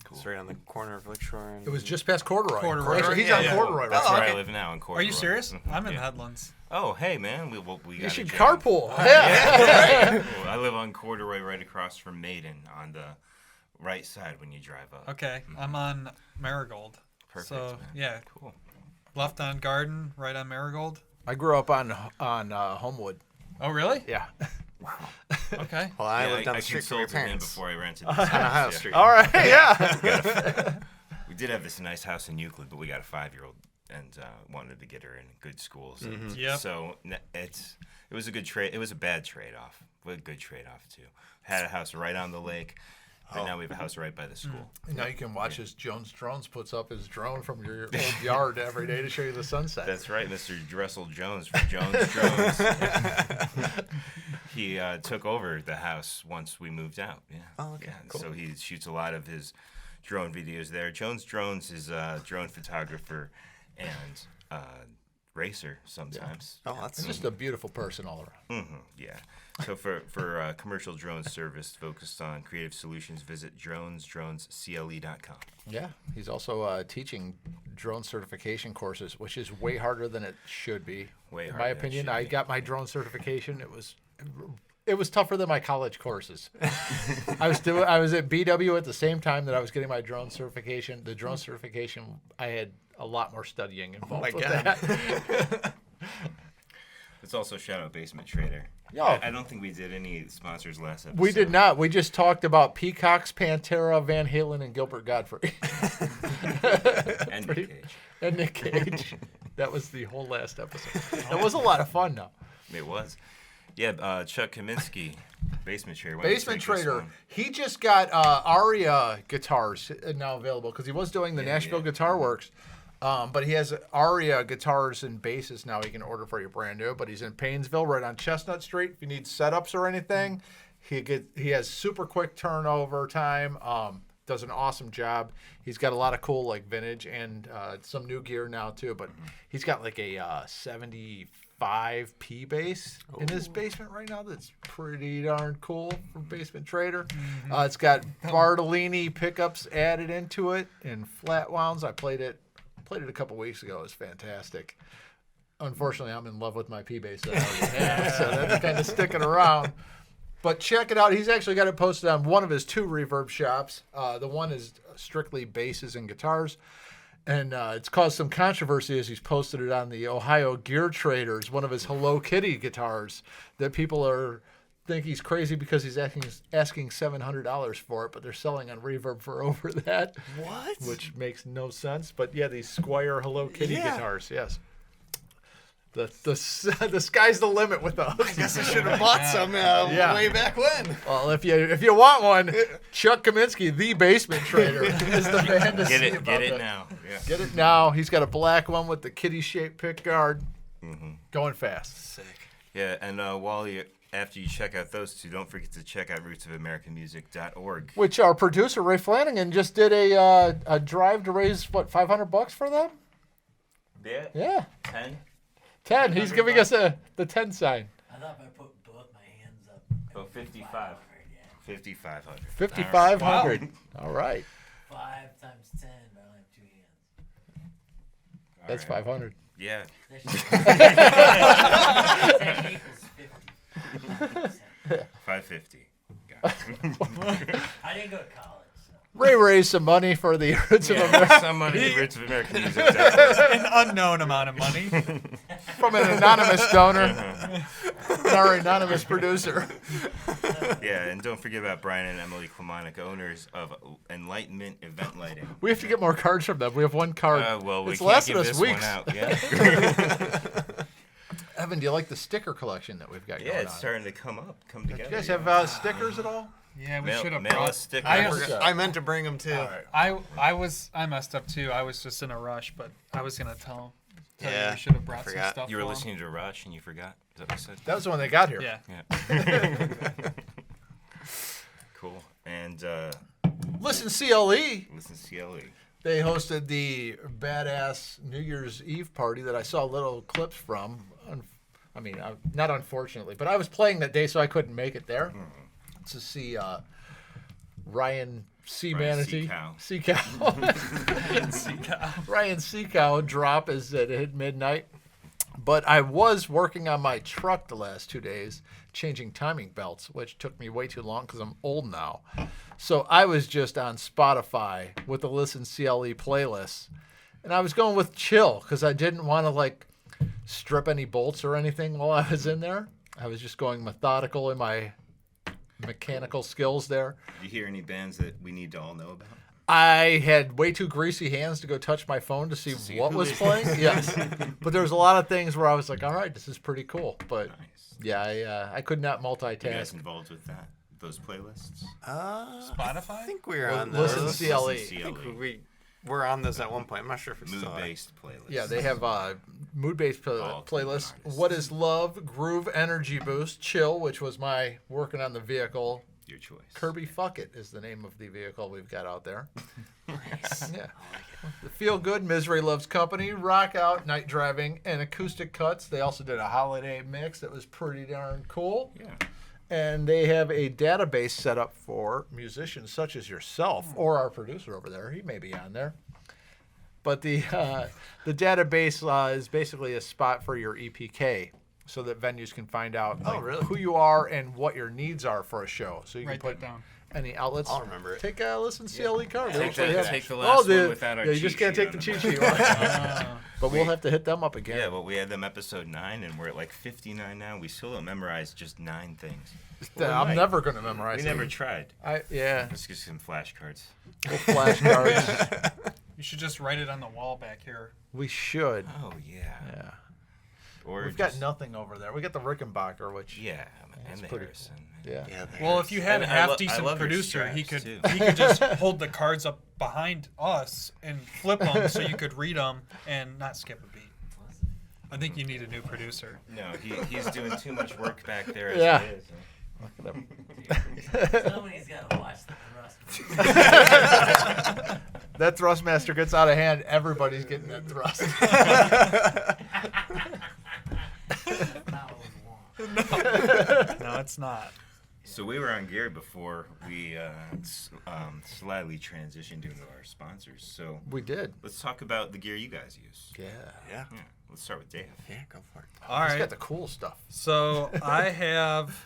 Cool. It's right on the corner of Lakeshore. And It was just past Corduroy. Corduroy. Actually, he's Yeah, on yeah. Corduroy right That's now. where okay. I live now in Are Corduroy. you serious? Mhm, I'm in yeah. the Headlands. Oh, hey, man. We You got should a jam. carpool. Yeah. Cool. I live on Corduroy right across from Maiden on the right side when you drive up. Okay, I'm on Marigold. Perfect, So man. yeah, Cool. left on Garden, right on Marigold. I grew up on Homewood. Oh really? Yeah. Okay. Well, I Yeah, lived down the street from your consulted him parents. before I rented this On house. Ohio yeah. Street. All right. Yeah. We did have this nice house in Euclid, but we got a 5-year-old and wanted to get her in good schools. And Yep. So it was a good trade. It was a bad trade-off, but a good trade-off too. Had a house right on the lake, but now we have a house right by the school. Now you can watch as Jones Drones puts up his drone from your old yard every day to show you the sunset. That's right, Mr. Dressel Jones from Jones Drones. He took over the house once we moved out. Yeah. Oh, okay, Yeah. cool. So he shoots a lot of his drone videos there. Jones Drones is a drone photographer and racer sometimes. Oh, that's He's just a beautiful person all around. Yeah. So for commercial drone service focused on creative solutions, visit dronescle.com. Yeah, he's also teaching drone certification courses, which is way harder than it should be. Way in harder my than it opinion, should I be. got my drone certification. It was tougher than my college courses. I was at BW at the same time that I was getting my drone certification. The drone certification, I had a lot more studying involved my with God. that. Let's also shout out Basement Trader. Yeah. I don't think we did any sponsors last episode. We did not. We just talked about Peacocks, Pantera, Van Halen, and Gilbert Godfrey. And Pretty- Nick Cage. And Nick Cage. That was the whole last episode. That was a lot of fun, though. It was. Yeah, Chuck Kaminsky, Basement Trader. Why don't you Basement take this Trader. one? He just got Aria guitars now available because he was doing the Nashville Guitar Works. But he has Aria guitars and basses now he can order for you brand new. But he's in Paynesville, right on Chestnut Street. If you need setups or anything, he has super quick turnover time. Does an awesome job. He's got a lot of cool like vintage and some new gear now too. But he's got like a 75 5 P bass in his basement right now. That's pretty darn cool for Basement Trader. It's got Bartolini pickups added into it and flat wounds. I played it a couple weeks ago. It was fantastic. Unfortunately, I'm in love with my P bass that I already have, so that's kind of sticking around. But check it out. He's actually got it posted on one of his 2 reverb shops. The one is strictly basses and guitars. And it's caused some controversy as he's posted it on the Ohio Gear Traders, one of his Hello Kitty guitars, that people think he's crazy because he's asking $700 for it, but they're selling on Reverb for over that. What? Which makes no sense. But yeah, these Squire Hello Kitty guitars, yes. The sky's the limit with those. I guess I should have bought some way back when. Well, if you want one, Chuck Kaminsky, the Basement Trader, is the man to see about Get it that. now. Yeah. Get it now. He's got a black one with the kitty-shaped pick guard. Going fast. Sick. Yeah, and after you check out those 2, don't forget to check out rootsofamericanmusic.org. Which our producer, Ray Flanagan, just did a drive to raise, $500 for them? Yeah. Yeah. 10? 10. He's giving us the 10 sign. I thought if I put both my hands up. Oh, 55. 5,500. 5,500. All right. 5 times 10, but I only have 2 hands. That's 500. Yeah. That actually equals 50. 550. Got it. I didn't go to college, so. Ray raised some money for the Roots of America Some money at rootsofamericanmusic.org. An unknown amount of money. from an anonymous donor and our anonymous producer. Yeah, and don't forget about Brian and Emily Klemonik, owners of Enlightenment Event Lighting. We have to get more cards from them. We have one card. Well, we it's can't lasted give us this weeks. one out. Yeah, Evan, do you like the sticker collection that we've got going yeah, it's on? starting to come Do together. you guys have stickers at all? Yeah, we Mail- should have mail brought. us stickers. I meant to bring them too. I messed up too. I was just in a rush, but I was gonna tell you Yeah, we should have I brought some forgot. stuff. You were for 'em. listening to Rush and you forgot? Is that what you said? That was the one they got here. Yeah. Yeah. Cool. And Listen, CLE. listen to CLE. They hosted the badass New Year's Eve party that I saw little clips from. I mean, not unfortunately, but I was playing that day, so I couldn't make it there to see Ryan C. Manatee. Seacow. Ryan Seacow drop as it hit midnight. But I was working on my truck the last 2 days, changing timing belts, which took me way too long because I'm old now. So I was just on Spotify with the Listen CLE playlist. And I was going with chill because I didn't want to strip any bolts or anything while I was in there. I was just going methodical in my mechanical skills there. Did you hear any bands that we need to all know about? I had way too greasy hands to go touch my phone to see what who was is- playing. Yes. But there was a lot of things where I was like, all right, this is pretty cool. But Nice. yeah, I could not You guys multitask. involved with those playlists? Spotify? I think we were on Listen those. CLE. Listen I think CLE. we were on those at one point. I'm not sure if it's still on. Mood-based playlists. Yeah, they have mood-based All playlist. artists. What is Love, Groove, Energy Boost, Chill, which was my working on the vehicle. Your choice. Kirby Fuck It is the name of the vehicle we've got out there. Yeah. The Feel Good, Misery Loves Company, Rock Out, Night Driving, and Acoustic Cuts. They also did a holiday mix that was pretty darn cool. Yeah. And they have a database set up for musicians such as yourself or our producer over there. He may be on there. But the database is basically a spot for your EPK so that venues can find out who you are and what your needs are for a show. So you Write can put that down. any outlets. I'll remember it. Take a Listen CLE card. They Take actually the- have- take the last one without our you cheat just can't sheet take the on cheat them. sheet. But we'll have to hit them up again. Yeah, but we had them episode 9, and we're at 59 now. We still don't memorize just 9 things. I'm might. never going to memorize We it. never tried. Yeah. Let's get some flashcards. We'll flashcards. You should just write it on the wall back here. We should. Oh, yeah. Yeah. Or We've just, got nothing over there. We got the Rickenbacker, which Yeah, and the pretty Harrison. yeah. Yeah, Well, if you had a And I lo- I half-decent love your producer, he straps, could too. he could just hold the cards up behind us and flip them so you could read them and not skip a beat. I think you need a new producer. No, he's doing too much work back there as Yeah. it is. Somebody's got to watch the thrust. That Thrustmaster gets out of hand, everybody's getting that thrust. it's not. So we were on gear before we slightly transitioned into our sponsors. So We did. let's talk about the gear you guys use. Yeah. Yeah. Yeah, let's start with Dave. Yeah, go for it. All He's right. got the cool stuff. So I have,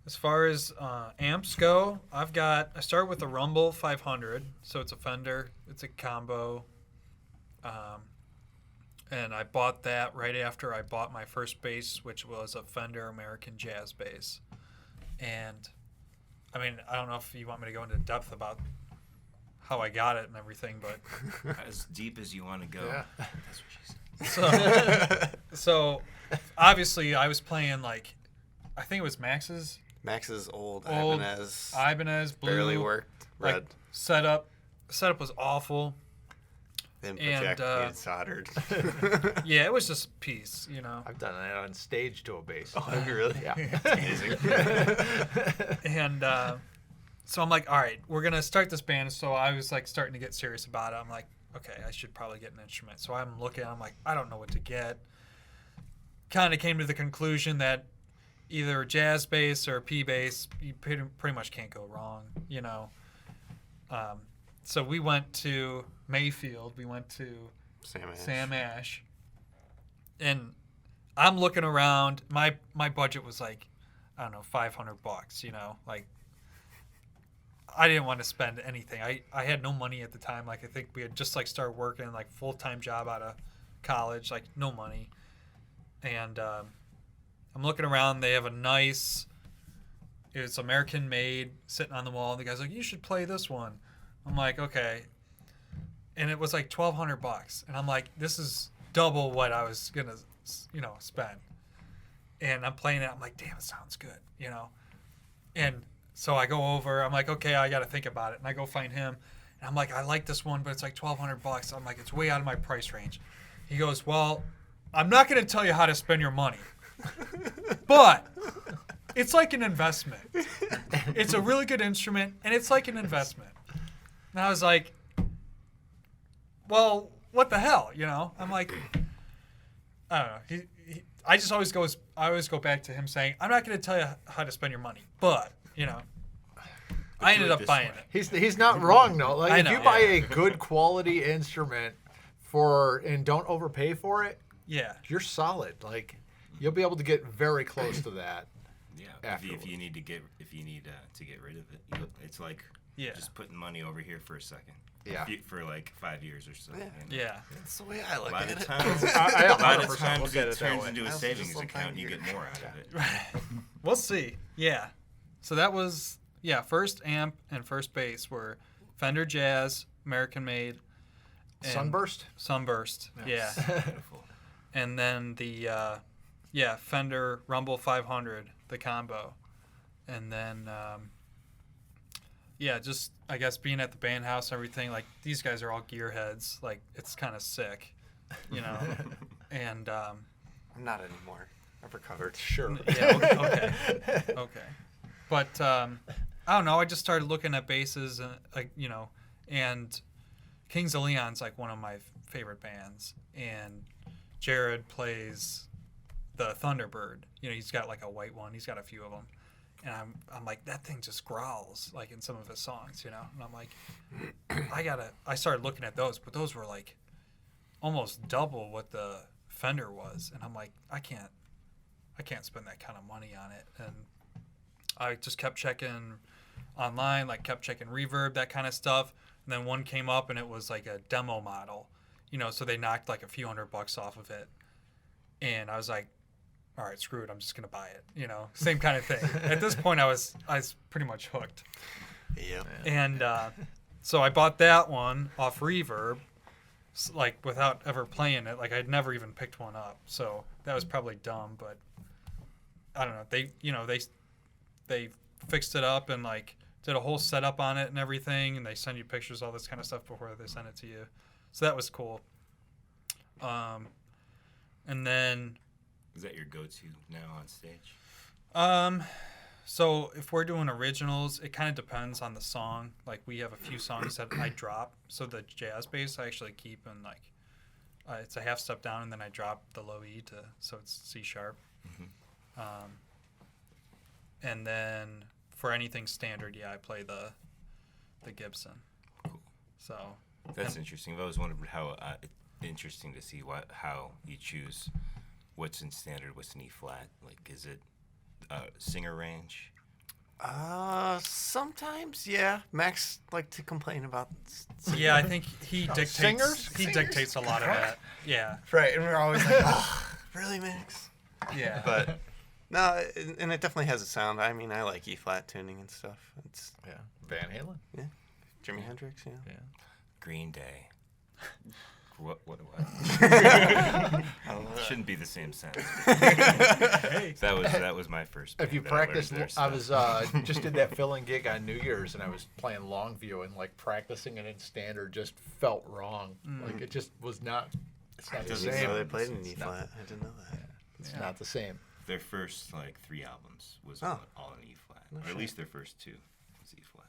as far as amps go, I start with the Rumble 500. So it's a Fender, it's a combo. And I bought that right after I bought my first bass, which was a Fender American Jazz bass. And I mean, I don't know if you want me to go into depth about how I got it and everything, but As deep as you want to go. Yeah. That's what she said. so obviously I was playing like, I think it was Max's Max's old Old Ibanez Blue. barely worked. Red. Like, setup was awful. Then and, project needed soldered. Yeah, it was just a piece, you know. I've done it on stage to a bass. Oh, have you really? Yeah. Amazing. And so I'm like, all right, we're gonna start this band. So I was like starting to get serious about it. I'm like, okay, I should probably get an instrument. So I'm looking. I'm like, I don't know what to get. Kind of came to the conclusion that either a jazz bass or a P bass, you pretty much can't go wrong, you know. So we went to Mayfield. We went to Sam Ash. And I'm looking around. My budget was like, I don't know, $500, you know, like I didn't want to spend anything. I had no money at the time. Like I think we had just like started working like full-time job out of college, like no money. And I'm looking around. They have a nice, it's American made, sitting on the wall. The guy's like, you should play this one. I'm like, okay. And it was like $1,200. And I'm like, this is double what I was going to, you know, spend. And I'm playing it. I'm like, damn, it sounds good, you know. And so I go over. I'm like, okay, I got to think about it. And I go find him. And I'm like, I like this one, but it's like $1,200. I'm like, it's way out of my price range. He goes, well, I'm not going to tell you how to spend your money. But it's like an investment. It's a really good instrument, and it's like an investment. And I was like, well, what the hell, you know? I'm like, I don't know. I always go back to him saying, I'm not going to tell you how to spend your money, but, you know, I ended up buying it. He's not wrong though. Like I if know, you buy yeah. a good quality instrument and don't overpay for it, Yeah. you're solid. Like you'll be able to get very close to that. Yeah. Afterwards. If you need to get rid of it, it's like Yeah. just putting money over here for a second. Yeah. For like 5 years or so. Yeah. you know? Yeah. That's the way I A look lot at of it. times, I a lot of 100% times look at it it that turns way. into I a also savings just love account and you buying get more out of it. We'll see. Yeah. So that was, yeah, first amp and first bass were Fender Jazz, American made. and Sunburst? Sunburst. Yeah. Beautiful. And then the Fender Rumble 500, the combo. And then just I guess being at the band house and everything, like these guys are all gearheads, like it's kind of sick, you know. And I'm not anymore. I've recovered. Sure. yeah, okay. But I don't know, I just started looking at basses like, you know, and Kings of Leon's like one of my favorite bands, and Jared plays the Thunderbird. You know, he's got like a white one. He's got a few of them. And I'm like, that thing just growls like in some of his songs, you know. And I'm like, I started looking at those, but those were like almost double what the Fender was, and I'm like, I can't spend that kind of money on it. And I just kept checking online, like kept checking reverb, that kind of stuff. And then one came up and it was like a demo model, you know, so they knocked like a few $100 off of it. And I was like, all right, screw it, I'm just going to buy it, you know, same kind of thing. At this point, I was pretty much hooked. Yep. And so I bought that one off Reverb, like without ever playing it. Like I'd never even picked one up. So that was probably dumb, but I don't know. They fixed it up and like did a whole setup on it and everything, and they send you pictures, all this kind of stuff before they send it to you. So that was cool. And then Is that your go-to now on stage? so if we're doing originals, it kind of depends on the song. Like we have a few songs that I drop. So the jazz bass I actually keep in like it's a half step down, and then I drop the low E so it's C sharp. And then for anything standard, I play the Gibson. Cool. So That's interesting. I've always wondered how interesting to see how you choose what's in standard, what's in E flat. Like, is it singer range? Sometimes, yeah. Max like to complain about. yeah, I think he dictates. singers? He dictates a lot of that. Yeah. Right, and we're always like, oh, really, Max? Yeah. But no, and it definitely has a sound. I mean, I like E flat tuning and stuff. It's Yeah. Van Halen. Jimi Hendrix, yeah. Yeah. Green Day. What? Shouldn't be the same sentence. That was my first. If you band that I learned practice, their I stuff. was just did that filling gig on New Year's, and I was playing Longview, and like practicing it in standard just felt wrong. Like it just was not. It's not I the didn't same. know they played in E It's not- flat. I didn't know that. It's not the same. Their first 3 albums was Oh. all in E flat, or at least their first 2 was E flat.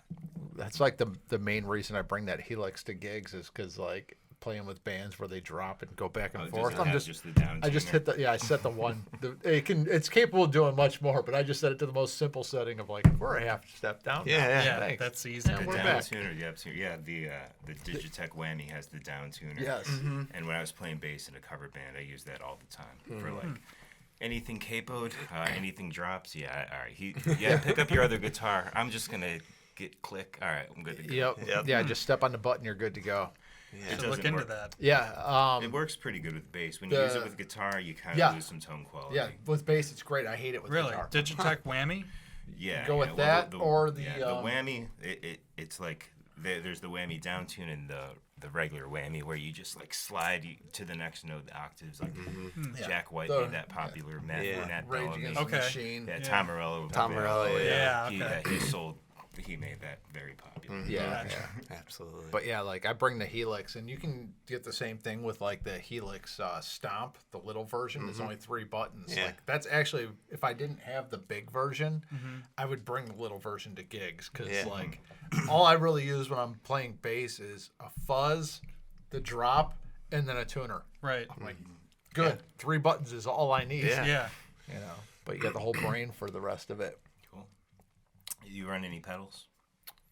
That's like the main reason I bring that Helix to gigs is because like playing with bands where they drop and go back and Oh, forth. does it I'm have just the down I just tuner? hit I set the one. It's capable of doing much more, but I just set it to the most simple setting of like we're a half step down. Yeah, now. yeah. Yeah, Thanks. that's easy. Yeah, The we're down back. tuner, the up tuner. Yeah, the Digitech whammy has the down tuner. Yes. And when I was playing bass in a cover band, I used that all the time for anything capoed, anything drops. Yeah, all right. Pick up your other guitar. I'm just gonna get click. All right, I'm good to go. Yep. Yeah, just step on the button, you're good to go. It Should look doesn't into work. that. Yeah. It works pretty good with bass. When you use it with guitar, you kind of Yeah. lose some tone quality. Yeah, with bass it's great. I hate it with Really, guitar. Digitech whammy. Yeah. Go with well, that or the, the whammy. It's like there's the whammy down tune and the regular whammy where you just like slide to the next note, the octaves. Like Jack White The- made that popular. Matt Rage Bellamy. Against the Okay. Machine. Yeah, Tom Morello. Tom Morello, yeah. Yeah, okay. He made that very popular. Yeah. Absolutely. But yeah, like I bring the Helix, and you can get the same thing with like the Helix Stomp, the little version. It's only 3 buttons. Yeah. Like that's actually, if I didn't have the big version, I would bring the little version to gigs because Yeah. like all I really use when I'm playing bass is a fuzz, the drop, and then a tuner. Right. I'm like, good. 3 buttons is all I need. Yeah. Yeah. You know, but you got the whole brain for the rest of it. Cool. You run any pedals?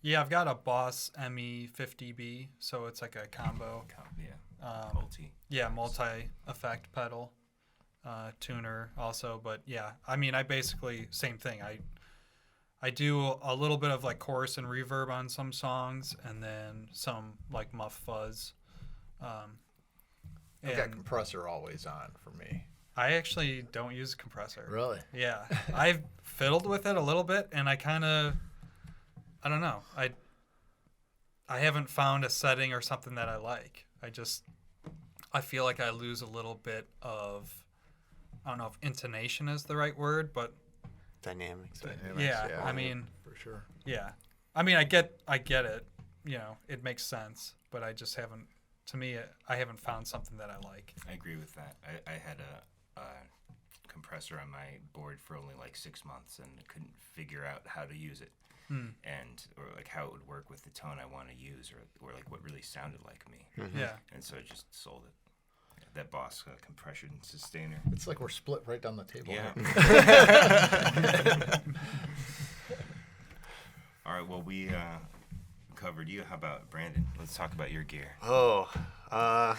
Yeah, I've got a Boss ME50B, so it's like a combo. Yeah. Multi. Yeah, multi-effect pedal, tuner also. But yeah, I mean, I basically same thing. I do a little bit of like chorus and reverb on some songs, and then some like muff fuzz. I've got And compressor always on for me. I actually don't use a compressor. Really? Yeah, I've fiddled with it a little bit, and I don't know. I haven't found a setting or something that I like. I feel like I lose a little bit of, I don't know if intonation is the right word, but Dynamics. yeah, I mean, for sure. yeah. I mean, I get it. You know, it makes sense, but I just haven't. To me, I haven't found something that I like. I agree with that. I had a compressor on my board for only like 6 months and couldn't figure out how to use it. Or like how it would work with the tone I want to use, or like what really sounded like me. Yeah. And so I just sold it. That Boss compression sustainer. It's like we're split right down the table. Yeah. All right. Well, we covered you. How about Brandon? Let's talk about your gear. Oh, I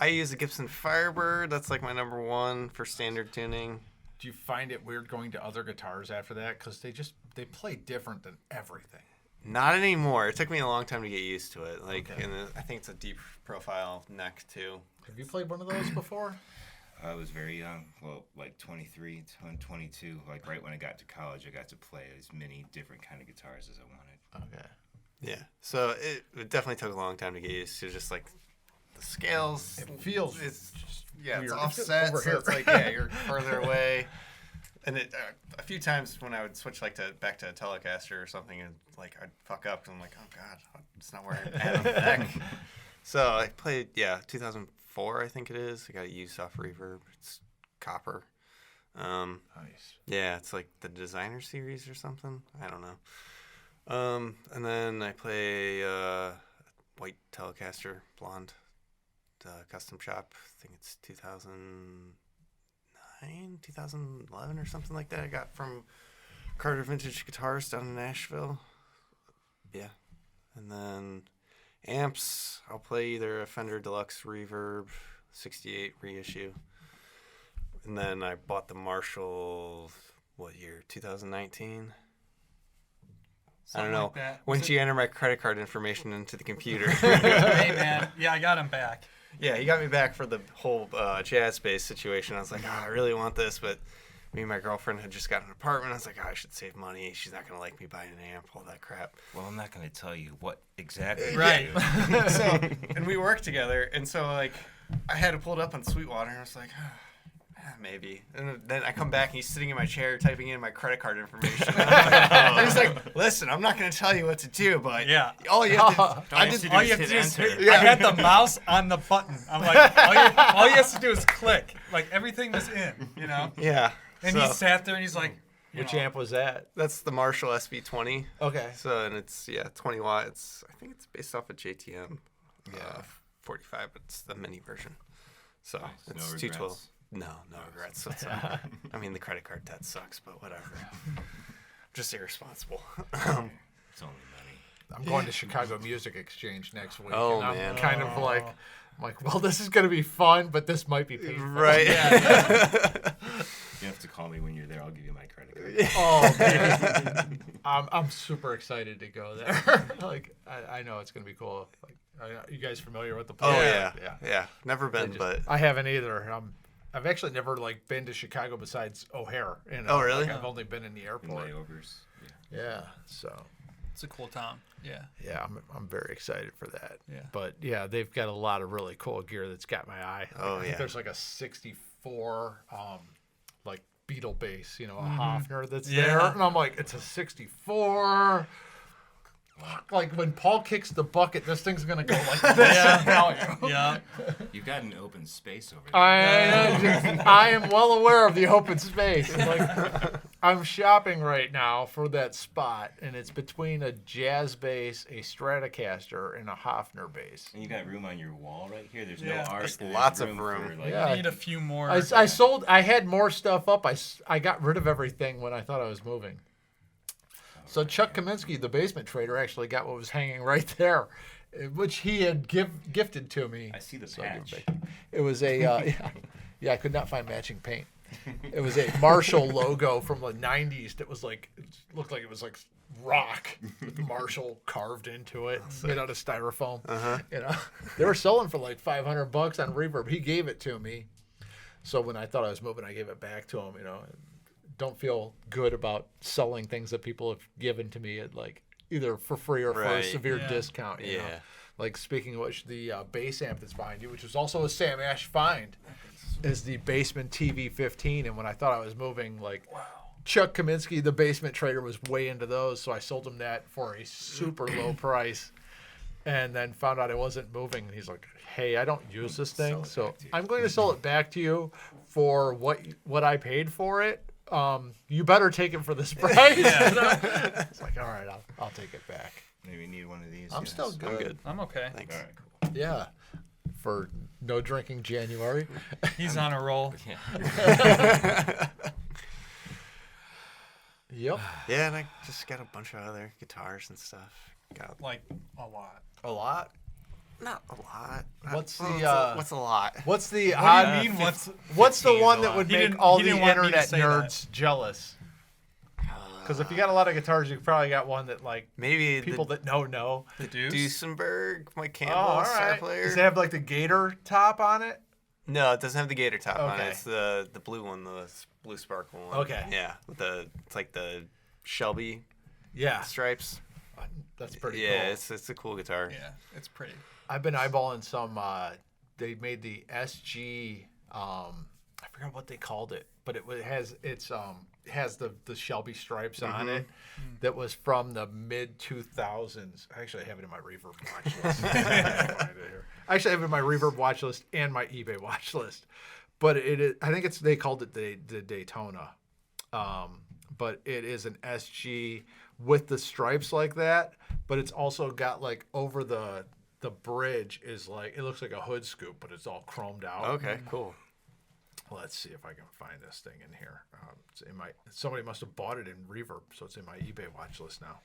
use a Gibson Firebird. That's like my number 1 for standard tuning. Do you find it weird going to other guitars after that? Because they play different than everything. Not anymore. It took me a long time to get used to it. Like, and I think it's a deep profile neck too. Have you played one of those before? I was very young. Well, like 23, 22. Like right when I got to college, I got to play as many different kind of guitars as I wanted. Okay. Yeah. So it definitely took a long time to get used to just like the scales. It feels it's weird. it's offset, Over so here. it's like you're further away. And a few times when I would switch like back to a Telecaster or something, and like I'd fuck up, and I'm like, oh god, it's not where I had on the neck. So I played 2004 I think it is. I got a used off reverb. It's copper. Nice. Yeah, it's like the designer series or something. I don't know. And then I play white Telecaster blonde custom shop. I think it's 2009 2011 or something like that. I got from Carter Vintage Guitars down in Nashville. Yeah. And then amps, I'll play either a Fender Deluxe Reverb 68 reissue. And then I bought the Marshall, what year? 2019? I don't know. Like that. When she entered my credit card information into the computer. Hey, man. Yeah, I got him back. Yeah, he got me back for the whole jazz bass situation. I was like, I really want this, but me and my girlfriend had just got an apartment. I was like, I should save money. She's not going to like me buying an amp, all that crap. Well, I'm not going to tell you what exactly. Right. You do. So, and we worked together, and so, like, I had to pull it up on Sweetwater, and I was like, maybe. And then I come back, and he's sitting in my chair typing in my credit card information. And he's like, listen, I'm not going to tell you what to do, but Yeah. all you have to All you have All you to have do to is do hit is enter. I had the mouse on the button. I'm like, all you has to do is click. Like, everything was in, you know? Yeah. And so, he sat there and he's like, Which amp was that? that's the Marshall SB20. Okay. So, and it's, 20 watts. I think it's based off of JTM. 45, but it's the mini version. So, Nice. it's No 212. regrets? No regrets. So I mean, the credit card debt sucks, but whatever. Just irresponsible. It's only money. I'm going to Chicago Music Exchange next week. Oh, and I'm man. kind of like, well, this is going to be fun, but this might be painful. Right. You have to call me when you're there. I'll give you my credit card. Oh, man. I'm super excited to go there. Like, I know it's going to be cool. Like, are you guys familiar with the place? Oh, yeah. Never been, but. I haven't either. I've actually never like been to Chicago besides O'Hare. You know? Oh, really? Like, I've only been in the And airport. layovers. Yeah. Yeah. So. it's a cool town. Yeah. Yeah, I'm very excited for that. Yeah. But yeah, they've got a lot of really cool gear that's got my eye. Like, Oh, I think yeah. there's like a 64 like Beetle bass, you know, a Hofner that's there. Yeah. And I'm like, it's a 64. Like when Paul kicks the bucket, this thing's gonna go like this. Yeah. Yeah. You've got an open space over there. I am well aware of the open space. Like, I'm shopping right now for that spot, and it's between a jazz bass, a Stratocaster, and a Hofner bass. And you got room on your wall right here. There's Yeah. no art. There's There's lots of for, room. like, Yeah. Need a few more. I had more stuff up. I got rid of everything when I thought I was moving. So Chuck Kaminsky, the basement trader, actually got what was hanging right there, which he had gifted to me. I see the So I give patch. it back. It was a yeah, I could not find matching paint. It was a Marshall logo from the 90s that was like, it looked like it was like rock with Marshall carved into it, made out of styrofoam. You know, they were selling for like $500 on Reverb. He gave it to me. So when I thought I was moving, I gave it back to him. You know, don't feel good about selling things that people have given to me at like either for free or for a Right. severe Yeah. discount. You know? Yeah. Like speaking of which, the bass amp that's behind you, which was also a Sam Ash find, is the Basement TV15. And when I thought I was moving, like Chuck Kaminsky, the basement trader, was way into those, so I sold him that for a super low price. And then found out I wasn't moving. And he's like, "Hey, I don't use this thing, so I'm going to sell it back to you for what I paid for it. You better take it for this price." It's like, all right, I'll take it back. Maybe you need one of these. I'm guys. still good. I'm good. I'm okay. Thanks. All right, cool. Yeah, for no drinking January. He's on a roll. Yeah. Yep. Yeah, and I just got a bunch of other guitars and stuff. Got Like, a lot. A lot. not a lot. What's Well, the, what's a lot? What's the What odd? do you mean? What's the 15's one a that lot. would He make didn't- all he the didn't want me to internet say that. nerds jealous? Because if you got a lot of guitars, you probably got one that like Maybe people that know. The Deuce? Duesenberg, Mike Campbell, Oh, all star right. player. Does it have like the gator top on it? No, it doesn't have the gator top on it. Okay. It's the blue one, the blue sparkle one. Okay. Yeah, with it's like the Shelby Yeah, stripes. that's pretty Yeah, cool. it's a cool guitar. Yeah, it's pretty. I've been eyeballing some. They made the SG. I forgot what they called it, but it has the Shelby stripes on it. That was from the mid 2000s. Actually, I have it in my Reverb watch list. Actually, I have it in my Reverb watch list and my eBay watch list. But I think they called it the Daytona. But it is an SG with the stripes like that. But it's also got like over the bridge is like, it looks like a hood scoop, but it's all chromed out. Okay, cool. Let's see if I can find this thing in here. It's in my. Somebody must have bought it in Reverb, so it's in my eBay watch list now.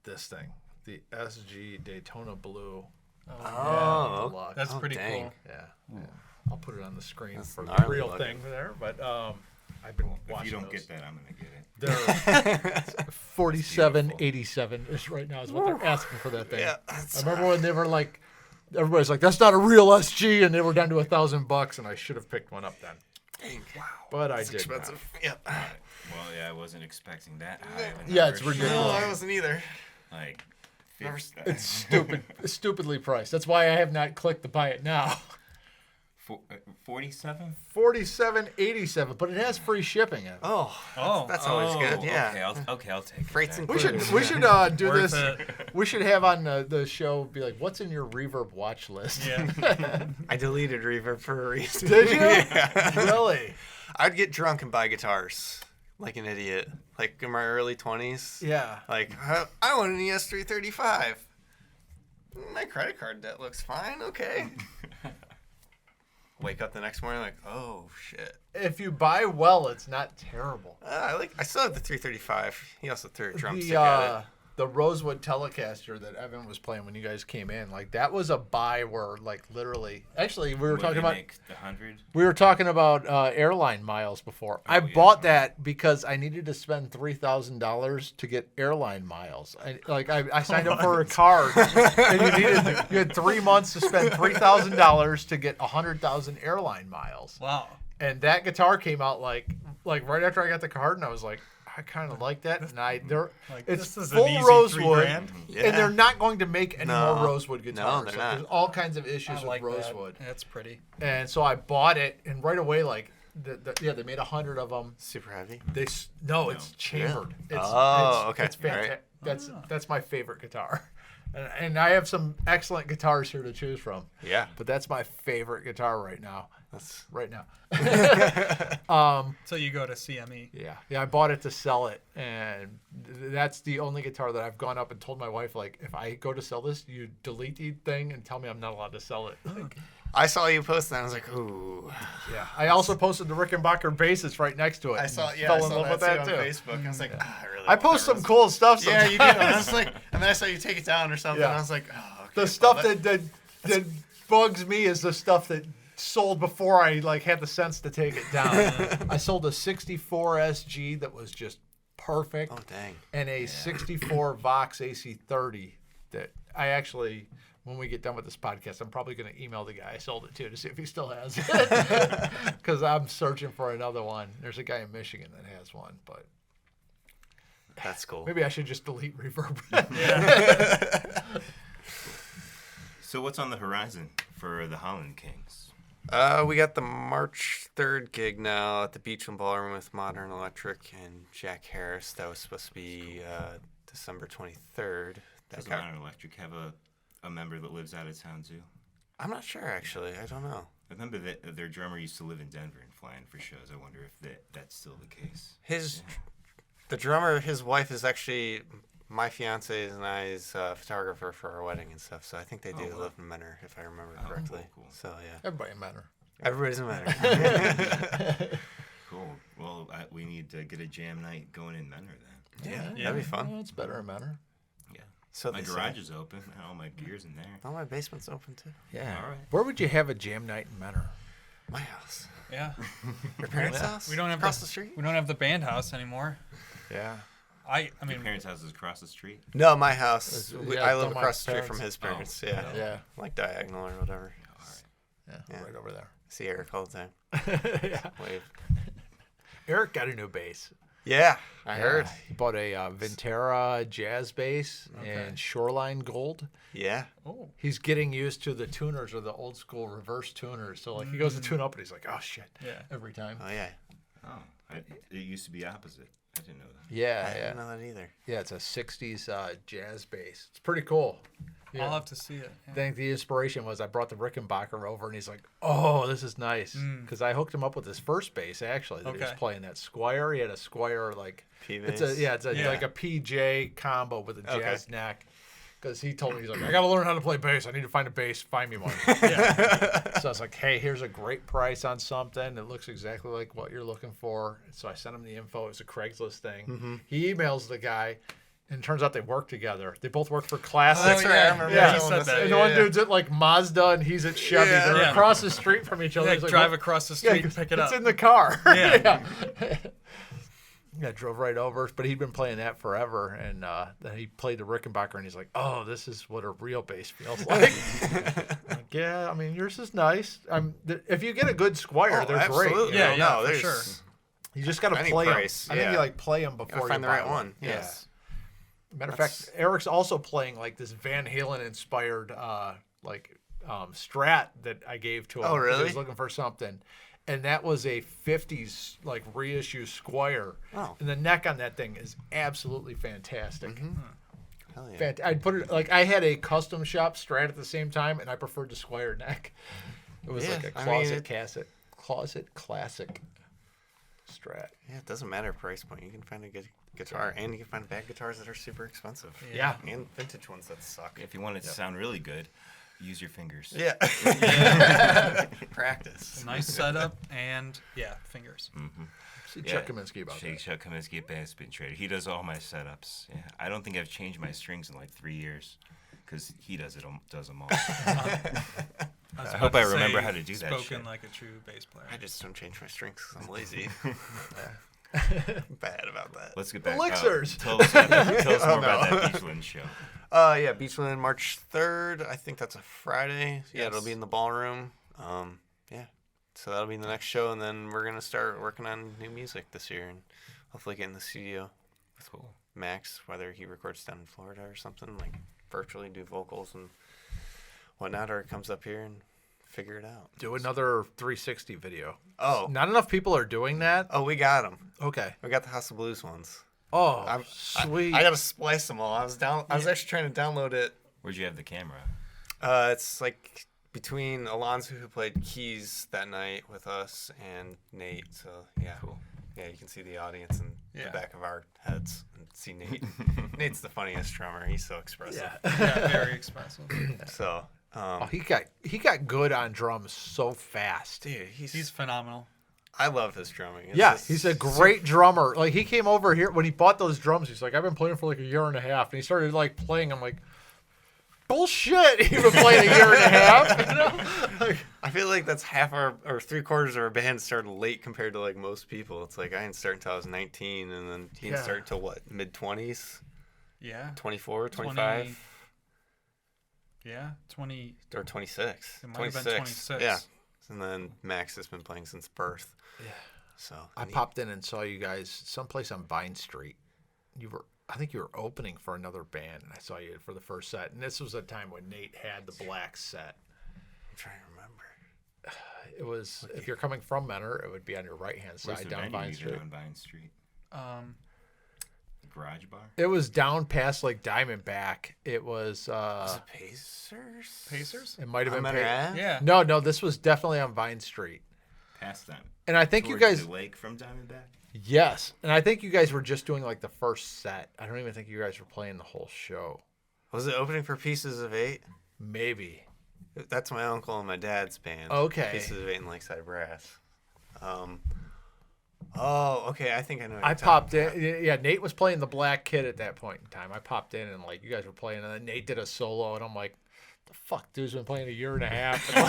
This thing, the SG Daytona Blue. Oh, Deluxe. That's pretty dang. cool. Yeah. I'll put it on the screen That's for the gnarly real looking. thing there. But I've been If watching you don't those. get that, I'm gonna get it. They're 47.87 is right now is what they're asking for that thing. Yeah, I remember when they were like, everybody's like, that's not a real SG, and they were down to $1,000, and I should have picked one up then. Dang. Wow. But I It's did expensive. Yep. Well, yeah, I wasn't expecting that high. of a Yeah, number. it's ridiculous. No, I wasn't either. Like, Never- It's stupid, stupidly priced. That's why I have not clicked to buy it now. 47. $47.87, but it has free shipping. In it. Oh, Oh. that's always good. Yeah. Okay, I'll take Freight's it. We included. should do Worth this. it. We should have on the show be like, what's in your Reverb watch list? Yeah. I deleted Reverb for a reason. Did you? Yeah. Really? I'd get drunk and buy guitars like an idiot. Like in my early 20s. Yeah. Like, I want an ES335. My credit card debt looks fine. Okay. Wake up the next morning like, oh shit. If you buy well, it's not terrible. I still have the 335. He also threw a drumstick at it. The Rosewood Telecaster that Evan was playing when you guys came in, like that was a buy where like literally. Actually, we were What, talking they about make the 100. we were talking about airline miles before. I yeah. bought that because I needed to spend $3,000 to get airline miles. I signed up for a card, and you had 3 months to spend $3,000 to get 100,000 airline miles. Wow. And that guitar came out like right after I got the card, and I was like, I kind of like that. And it's this is full an easy rosewood, $3,000. Yeah. and they're not going to make any No. more rosewood guitars. they're Like, not. there's all kinds of issues I with like rosewood, that. That's pretty. and so I bought it, and right away, like, they made 100 of them. Super heavy. It's chambered. It's, Oh, okay. It's fantastic. Right. That's my favorite guitar, and I have some excellent guitars here to choose from. Yeah. But that's my favorite guitar right now. That's Right now. So you go to CME. Yeah, I bought it to sell it, and that's the only guitar that I've gone up and told my wife, like, if I go to sell this, you delete the thing and tell me I'm not allowed to sell it. Like, I saw you post that. I was like, ooh. yeah. I also posted the Rickenbacker bassist right next to it. I saw, and yeah, fell I in saw love with that that too on too. Facebook. I was like, I really I want post that some cool stuff Yeah, sometimes. you do. And I was like, and then I saw you take it down or something. Yeah. And I was like, oh, okay. The stuff that bugs me is the stuff that sold before I like had the sense to take it down. I sold a 64 SG that was just perfect. Oh, dang. And a 64 Vox AC30 that I actually, when we get done with this podcast, I'm probably going to email the guy I sold it to see if he still has it. Because I'm searching for another one. There's a guy in Michigan that has one, but That's cool. maybe I should just delete Reverb. So what's on the horizon for the Hollin Kings? We got the March 3rd gig now at the Beachland Ballroom with Modern Electric and Jack Harris. That was supposed to be December 23rd. Does Modern Electric have a member that lives out of town too? I'm not sure, actually. I don't know. I remember that their drummer used to live in Denver and fly in for shows. I wonder if that's still the case. The drummer, his wife is actually my fiance's and I's photographer for our wedding and stuff. So I think they do live in Menor, if I remember correctly. Cool. So yeah, Everybody in Menor. everybody's in Menor. Cool. Well, we need to get a jam night going in Menor then. Yeah, that'd be fun. It's better in Menor. Yeah. So My they say. garage is open. And all my gear's in there. Oh, my basement's open too. Yeah. All right. Where would you have a jam night in Menor? My house. Yeah. Your parents' house? We don't have across the street. We don't have the band house anymore. Yeah. I Your mean, parents' house is across the street. No, my house. Yeah, I live my across the street parents. from his parents. Oh, Yeah. Yeah. Like diagonal or whatever. All right. Yeah. Yeah. Right over there. See Eric all the time. Yeah. Wave. Eric got a new bass. Yeah, I heard. He bought a Vintera jazz bass and Shoreline Gold. Yeah. oh, He's getting used to the tuners or the old school reverse tuners. So like he goes to tune up and he's like, oh shit. Yeah. Every time. Oh yeah. Oh, it used to be opposite. I didn't know that. Yeah, I yeah. didn't know that either. Yeah, it's a 60s jazz bass. It's pretty cool. Yeah. I'll have to see it. I think the inspiration was I brought the Rickenbacker over and he's like, oh, this is nice. Because I hooked him up with his first bass, actually, that he was Okay. playing, that Squire. He had a Squire, like, P it's bass. like a PJ combo with a Okay. jazz neck. Because he told me, he's like, I got to learn how to play bass. I need to find a bass. Find me one. So I was like, hey, here's a great price on something. It looks exactly like what you're looking for. So I sent him the info. It was a Craigslist thing. He emails the guy, and it turns out they work together. They both work for Classic. That's right. I remember Yeah. He said that. And the one dude's at like Mazda, and he's at Chevy. Yeah. They're Yeah. across the street from each other. Yeah, He's like, drive "What?" across the Yeah, street and pick it it's up. in the car. Yeah. Yeah, drove right over. But he'd been playing that forever, and then he played the Rickenbacker, and he's like, "Oh, this is what a real bass feels like." Like, yeah, I mean, yours is nice. If you get a good Squire, Oh, they're absolutely. great. Yeah, You know? no, for there's sure. You just got to Any play them. price, I think yeah. you like play them Gotta before find you the buy right one. Yeah. Yes. Matter of That's- fact, Eric's also playing like this Van Halen inspired Strat that I gave to him. Oh, 'cause really? He was looking for something. And that was a 50s like reissue Squire. Oh. And the neck on that thing is absolutely fantastic. Hell yeah. I'd put it like I had a custom shop Strat at the same time, and I preferred the Squire neck. It was Yeah, like a I mean, closet classic Strat. Yeah, it doesn't matter price point. You can find a good guitar, and you can find bad guitars that are super expensive. Yeah. And vintage ones that suck. If you want it to sound really good, use your fingers. Yeah. Practice. Nice setup and fingers. See Chuck Kaminsky about that. Chuck Kaminsky at Bass Bin Trader. He does all my setups. Yeah, I don't think I've changed my strings in like 3 years, because he does them all. I hope I remember how to do that Spoken shit. like a true bass player. I just don't change my strings because I'm lazy. Bad about that. Let's get back. Elixirs. Tell us more about no. that Beachland show. Yeah, Beachland March 3rd. I think that's a Friday. Yeah, it'll Yes. be in the ballroom. Yeah. So that'll be the next show, and then we're gonna start working on new music this year, and hopefully get in the studio with Max, whether he records down in Florida or something, like virtually do vocals and whatnot, or it comes up here and figure it out. Do another 360 video. Oh, Not enough people are doing that. oh, we got them. Okay. We got the House of Blues ones. Oh, I'm- sweet. I gotta splice them all. I was actually trying to download it. Where'd you have the camera? It's like between Alonzo, who played keys that night with us, and Nate. So yeah, Cool. Yeah, you can see the audience in the Yeah. back of our heads and see Nate. Nate's the funniest drummer. He's so expressive. yeah. Yeah, very expensive. So, Oh, he got good on drums so fast. dude, He's phenomenal. I love his drumming. It's Yeah, just he's a great drummer. Like he came over here when he bought those drums. He's like, I've been playing for like a year and a half, and he started like playing. I'm like, bullshit. You've been playing a year and a half. You know? Like, I feel like that's half our or 3/4 of our band started late compared to like most people. It's like I didn't start until I was 19, and then he didn't Yeah. start until what, mid-20s, Yeah. 24, 20 25, Yeah, 20. or 26. It might have been 26. Yeah, and then Max has been playing since birth. Yeah. So I and he- popped in and saw you guys someplace on Vine Street. I think you were opening for another band, and I saw you for the first set. And this was a time when Nate had the black set. I'm trying to remember. It was if you're coming from Menor, it would be on your right hand Where's side the down venue Vine you Street. did on Vine Street? Garage bar? It was down past like Diamondback. It was. Was it Pacers? Pacers? It might have On been. Menor Ave? Yeah. No, this was definitely on Vine Street. Past them. And I think Towards you guys. the lake from Diamondback? Yes, and I think you guys were just doing like the first set. I don't even think you guys were playing the whole show. Was it opening for Pieces of Eight? Maybe. That's my uncle and my dad's band. Okay. Pieces of Eight and Lakeside Brass. Oh, okay. I think I know. What I you're talking popped about. in. Yeah, Nate was playing the Black Kid at that point in time. I popped in and like you guys were playing, and then Nate did a solo, and I'm like, "The fuck, dude's been playing a year and a half, and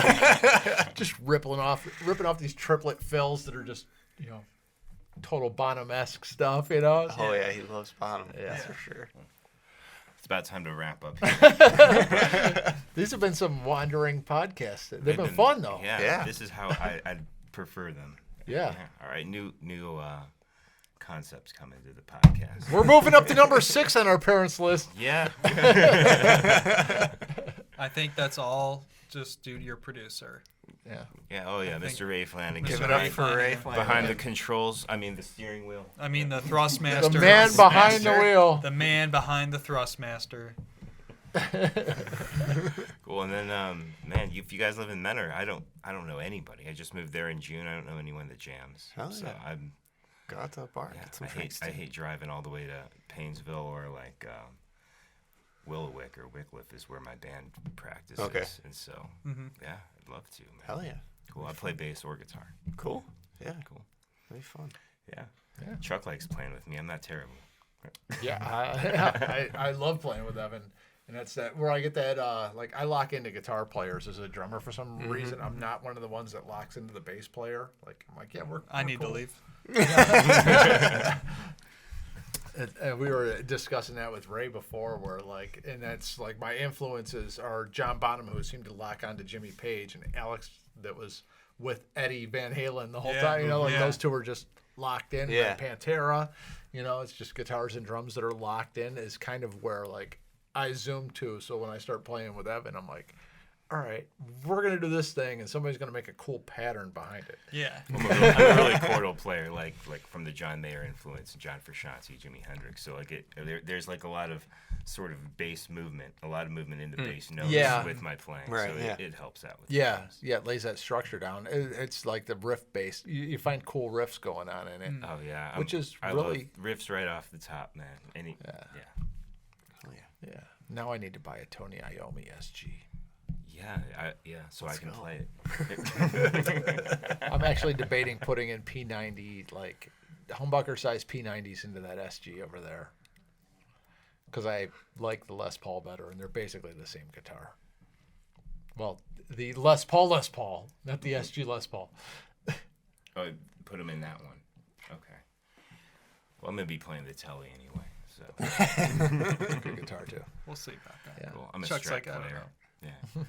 like, just ripping off these triplet fills that are just total Bonham-esque stuff, Oh yeah, he loves Bonham. Yeah. That's for sure. It's about time to wrap up here. These have been some wandering podcasts. They've been fun though. Yeah, Yeah. This is how I prefer them. Yeah. All right, new concepts coming to the podcast. We're moving up to number 6 on our parents' list. Yeah. I think that's all just due to your producer. Yeah. Yeah. Oh yeah, Mr. Ray Flanagan. Give Give it Right. up for Ray Flanagan. Behind the controls. I mean the steering wheel. I mean, the Thrustmaster. The man behind the Master. wheel. The man behind the Thrustmaster. Cool. And then, man, if you guys live in Menor, I don't know anybody. I just moved there in June. I don't know anyone that jams. Oh, so yeah. I'm. Go out to the bar. Yeah, Get some I drinks. hate driving all the way to Painesville or like Willowick or Wycliffe is where my band practices. Okay. And so, Mm-hmm. yeah, I'd love to, man. Hell yeah. Cool. I play bass or guitar. Cool. Yeah. Cool. That'd be fun. Yeah. Yeah. Chuck likes playing with me. I'm not terrible. Yeah, I love playing with Evan, and that's that where I get that like I lock into guitar players as a drummer for some reason. I'm not one of the ones that locks into the bass player. Like I'm like, yeah, I we're need cool. to leave. And we were discussing that with Ray before, where like, and that's like my influences are John Bonham, who seemed to lock onto Jimmy Page, and Alex, that was with Eddie Van Halen the whole Yeah, time. You know, like yeah. those two were just locked in. Yeah. And Pantera, you know, it's just guitars and drums that are locked in. Is kind of where like I zoom to. So when I start playing with Evan, I'm like, all right, we're gonna do this thing, and somebody's gonna make a cool pattern behind it. Yeah. I'm a really chordal player, like from the John Mayer influence, John Frusciante, Jimi Hendrix. So like there's like a lot of sort of bass movement, a lot of movement in the bass notes Yeah. with my playing. Right, So yeah. it helps out with Yeah, things. yeah, it lays that structure down. It's like the riff bass. You find cool riffs going on in it. Oh yeah, Which is I really- love riffs right off the top, man. Yeah. Hell yeah. Yeah. Now I need to buy a Tony Iommi SG. So I can go. play it. I'm actually debating putting in P90, like humbucker size P90s into that SG over there. Because I like the Les Paul better, and they're basically the same guitar. Well, the Les Paul, not the SG Les Paul. Oh, put them in that one. Okay. Well, I'm gonna be playing the Telly anyway, so Good guitar, too. We'll see about that. Yeah. cool. I'm a Chuck's strap like, I don't player. know. Yeah.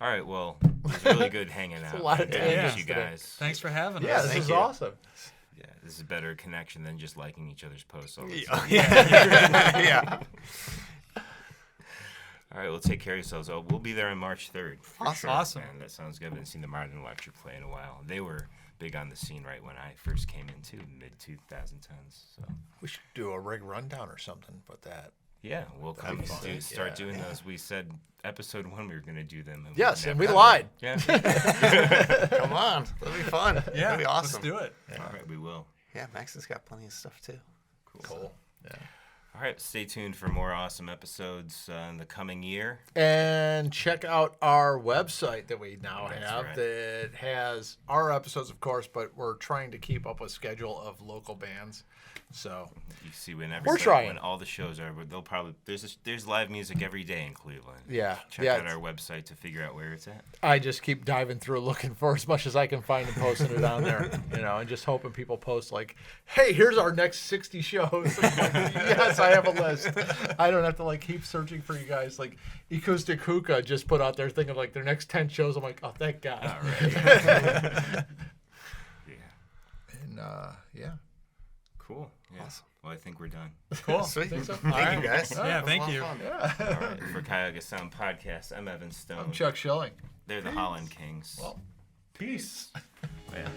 All right. Well, it was really good hanging out. a lot of Good to meet tangents you today. guys. Thanks for having Yeah, us. this Thank is you. awesome. Yeah, this is a better connection than just liking each other's posts all the Yeah. time. Yeah. All right, well, take care of yourselves. Oh, we'll be there on March 3rd. For Awesome. sure, Awesome. Man, that sounds good. I haven't seen the Modern Electric play in a while. They were big on the scene right when I first came in, too, mid-2010s. So, We should do a rig rundown or something with that. yeah, we'll come be and fun. start Yeah. doing those. We said episode 1 we were going to do them. And Yes, and never we did. lied. Yeah. Come on. That'll be fun. Yeah, That'll be awesome. let's do it. All right, we will. Yeah, Max has got plenty of stuff too. Cool. Yeah. All right, stay tuned for more awesome episodes in the coming year. And check out our website that we now That's have right. that has our episodes, of course, but we're trying to keep up a schedule of local bands. So You see, whenever We're trying. when all the shows are, they'll probably there's live music every day in Cleveland. yeah, Check yeah. out our website to figure out where it's at. I just keep diving through, looking for as much as I can find and posting it on there, and just hoping people post like, "Hey, here's our next 60 shows." I'm like, yes, I have a list. I don't have to like keep searching for you guys. Like Acoustic Hookah just put out their thing of like their next 10 shows. I'm like, oh, thank God. All right. Yeah. And yeah. Cool. Yeah. Awesome. Well, I think we're done. Cool. Sweet. Think so? Thank you guys. Yeah, thank you. All right. For Cuyahoga Sound Podcast, I'm Evan Stone. I'm Chuck Schilling. They're the Hollin Kings. Well, peace. Yeah.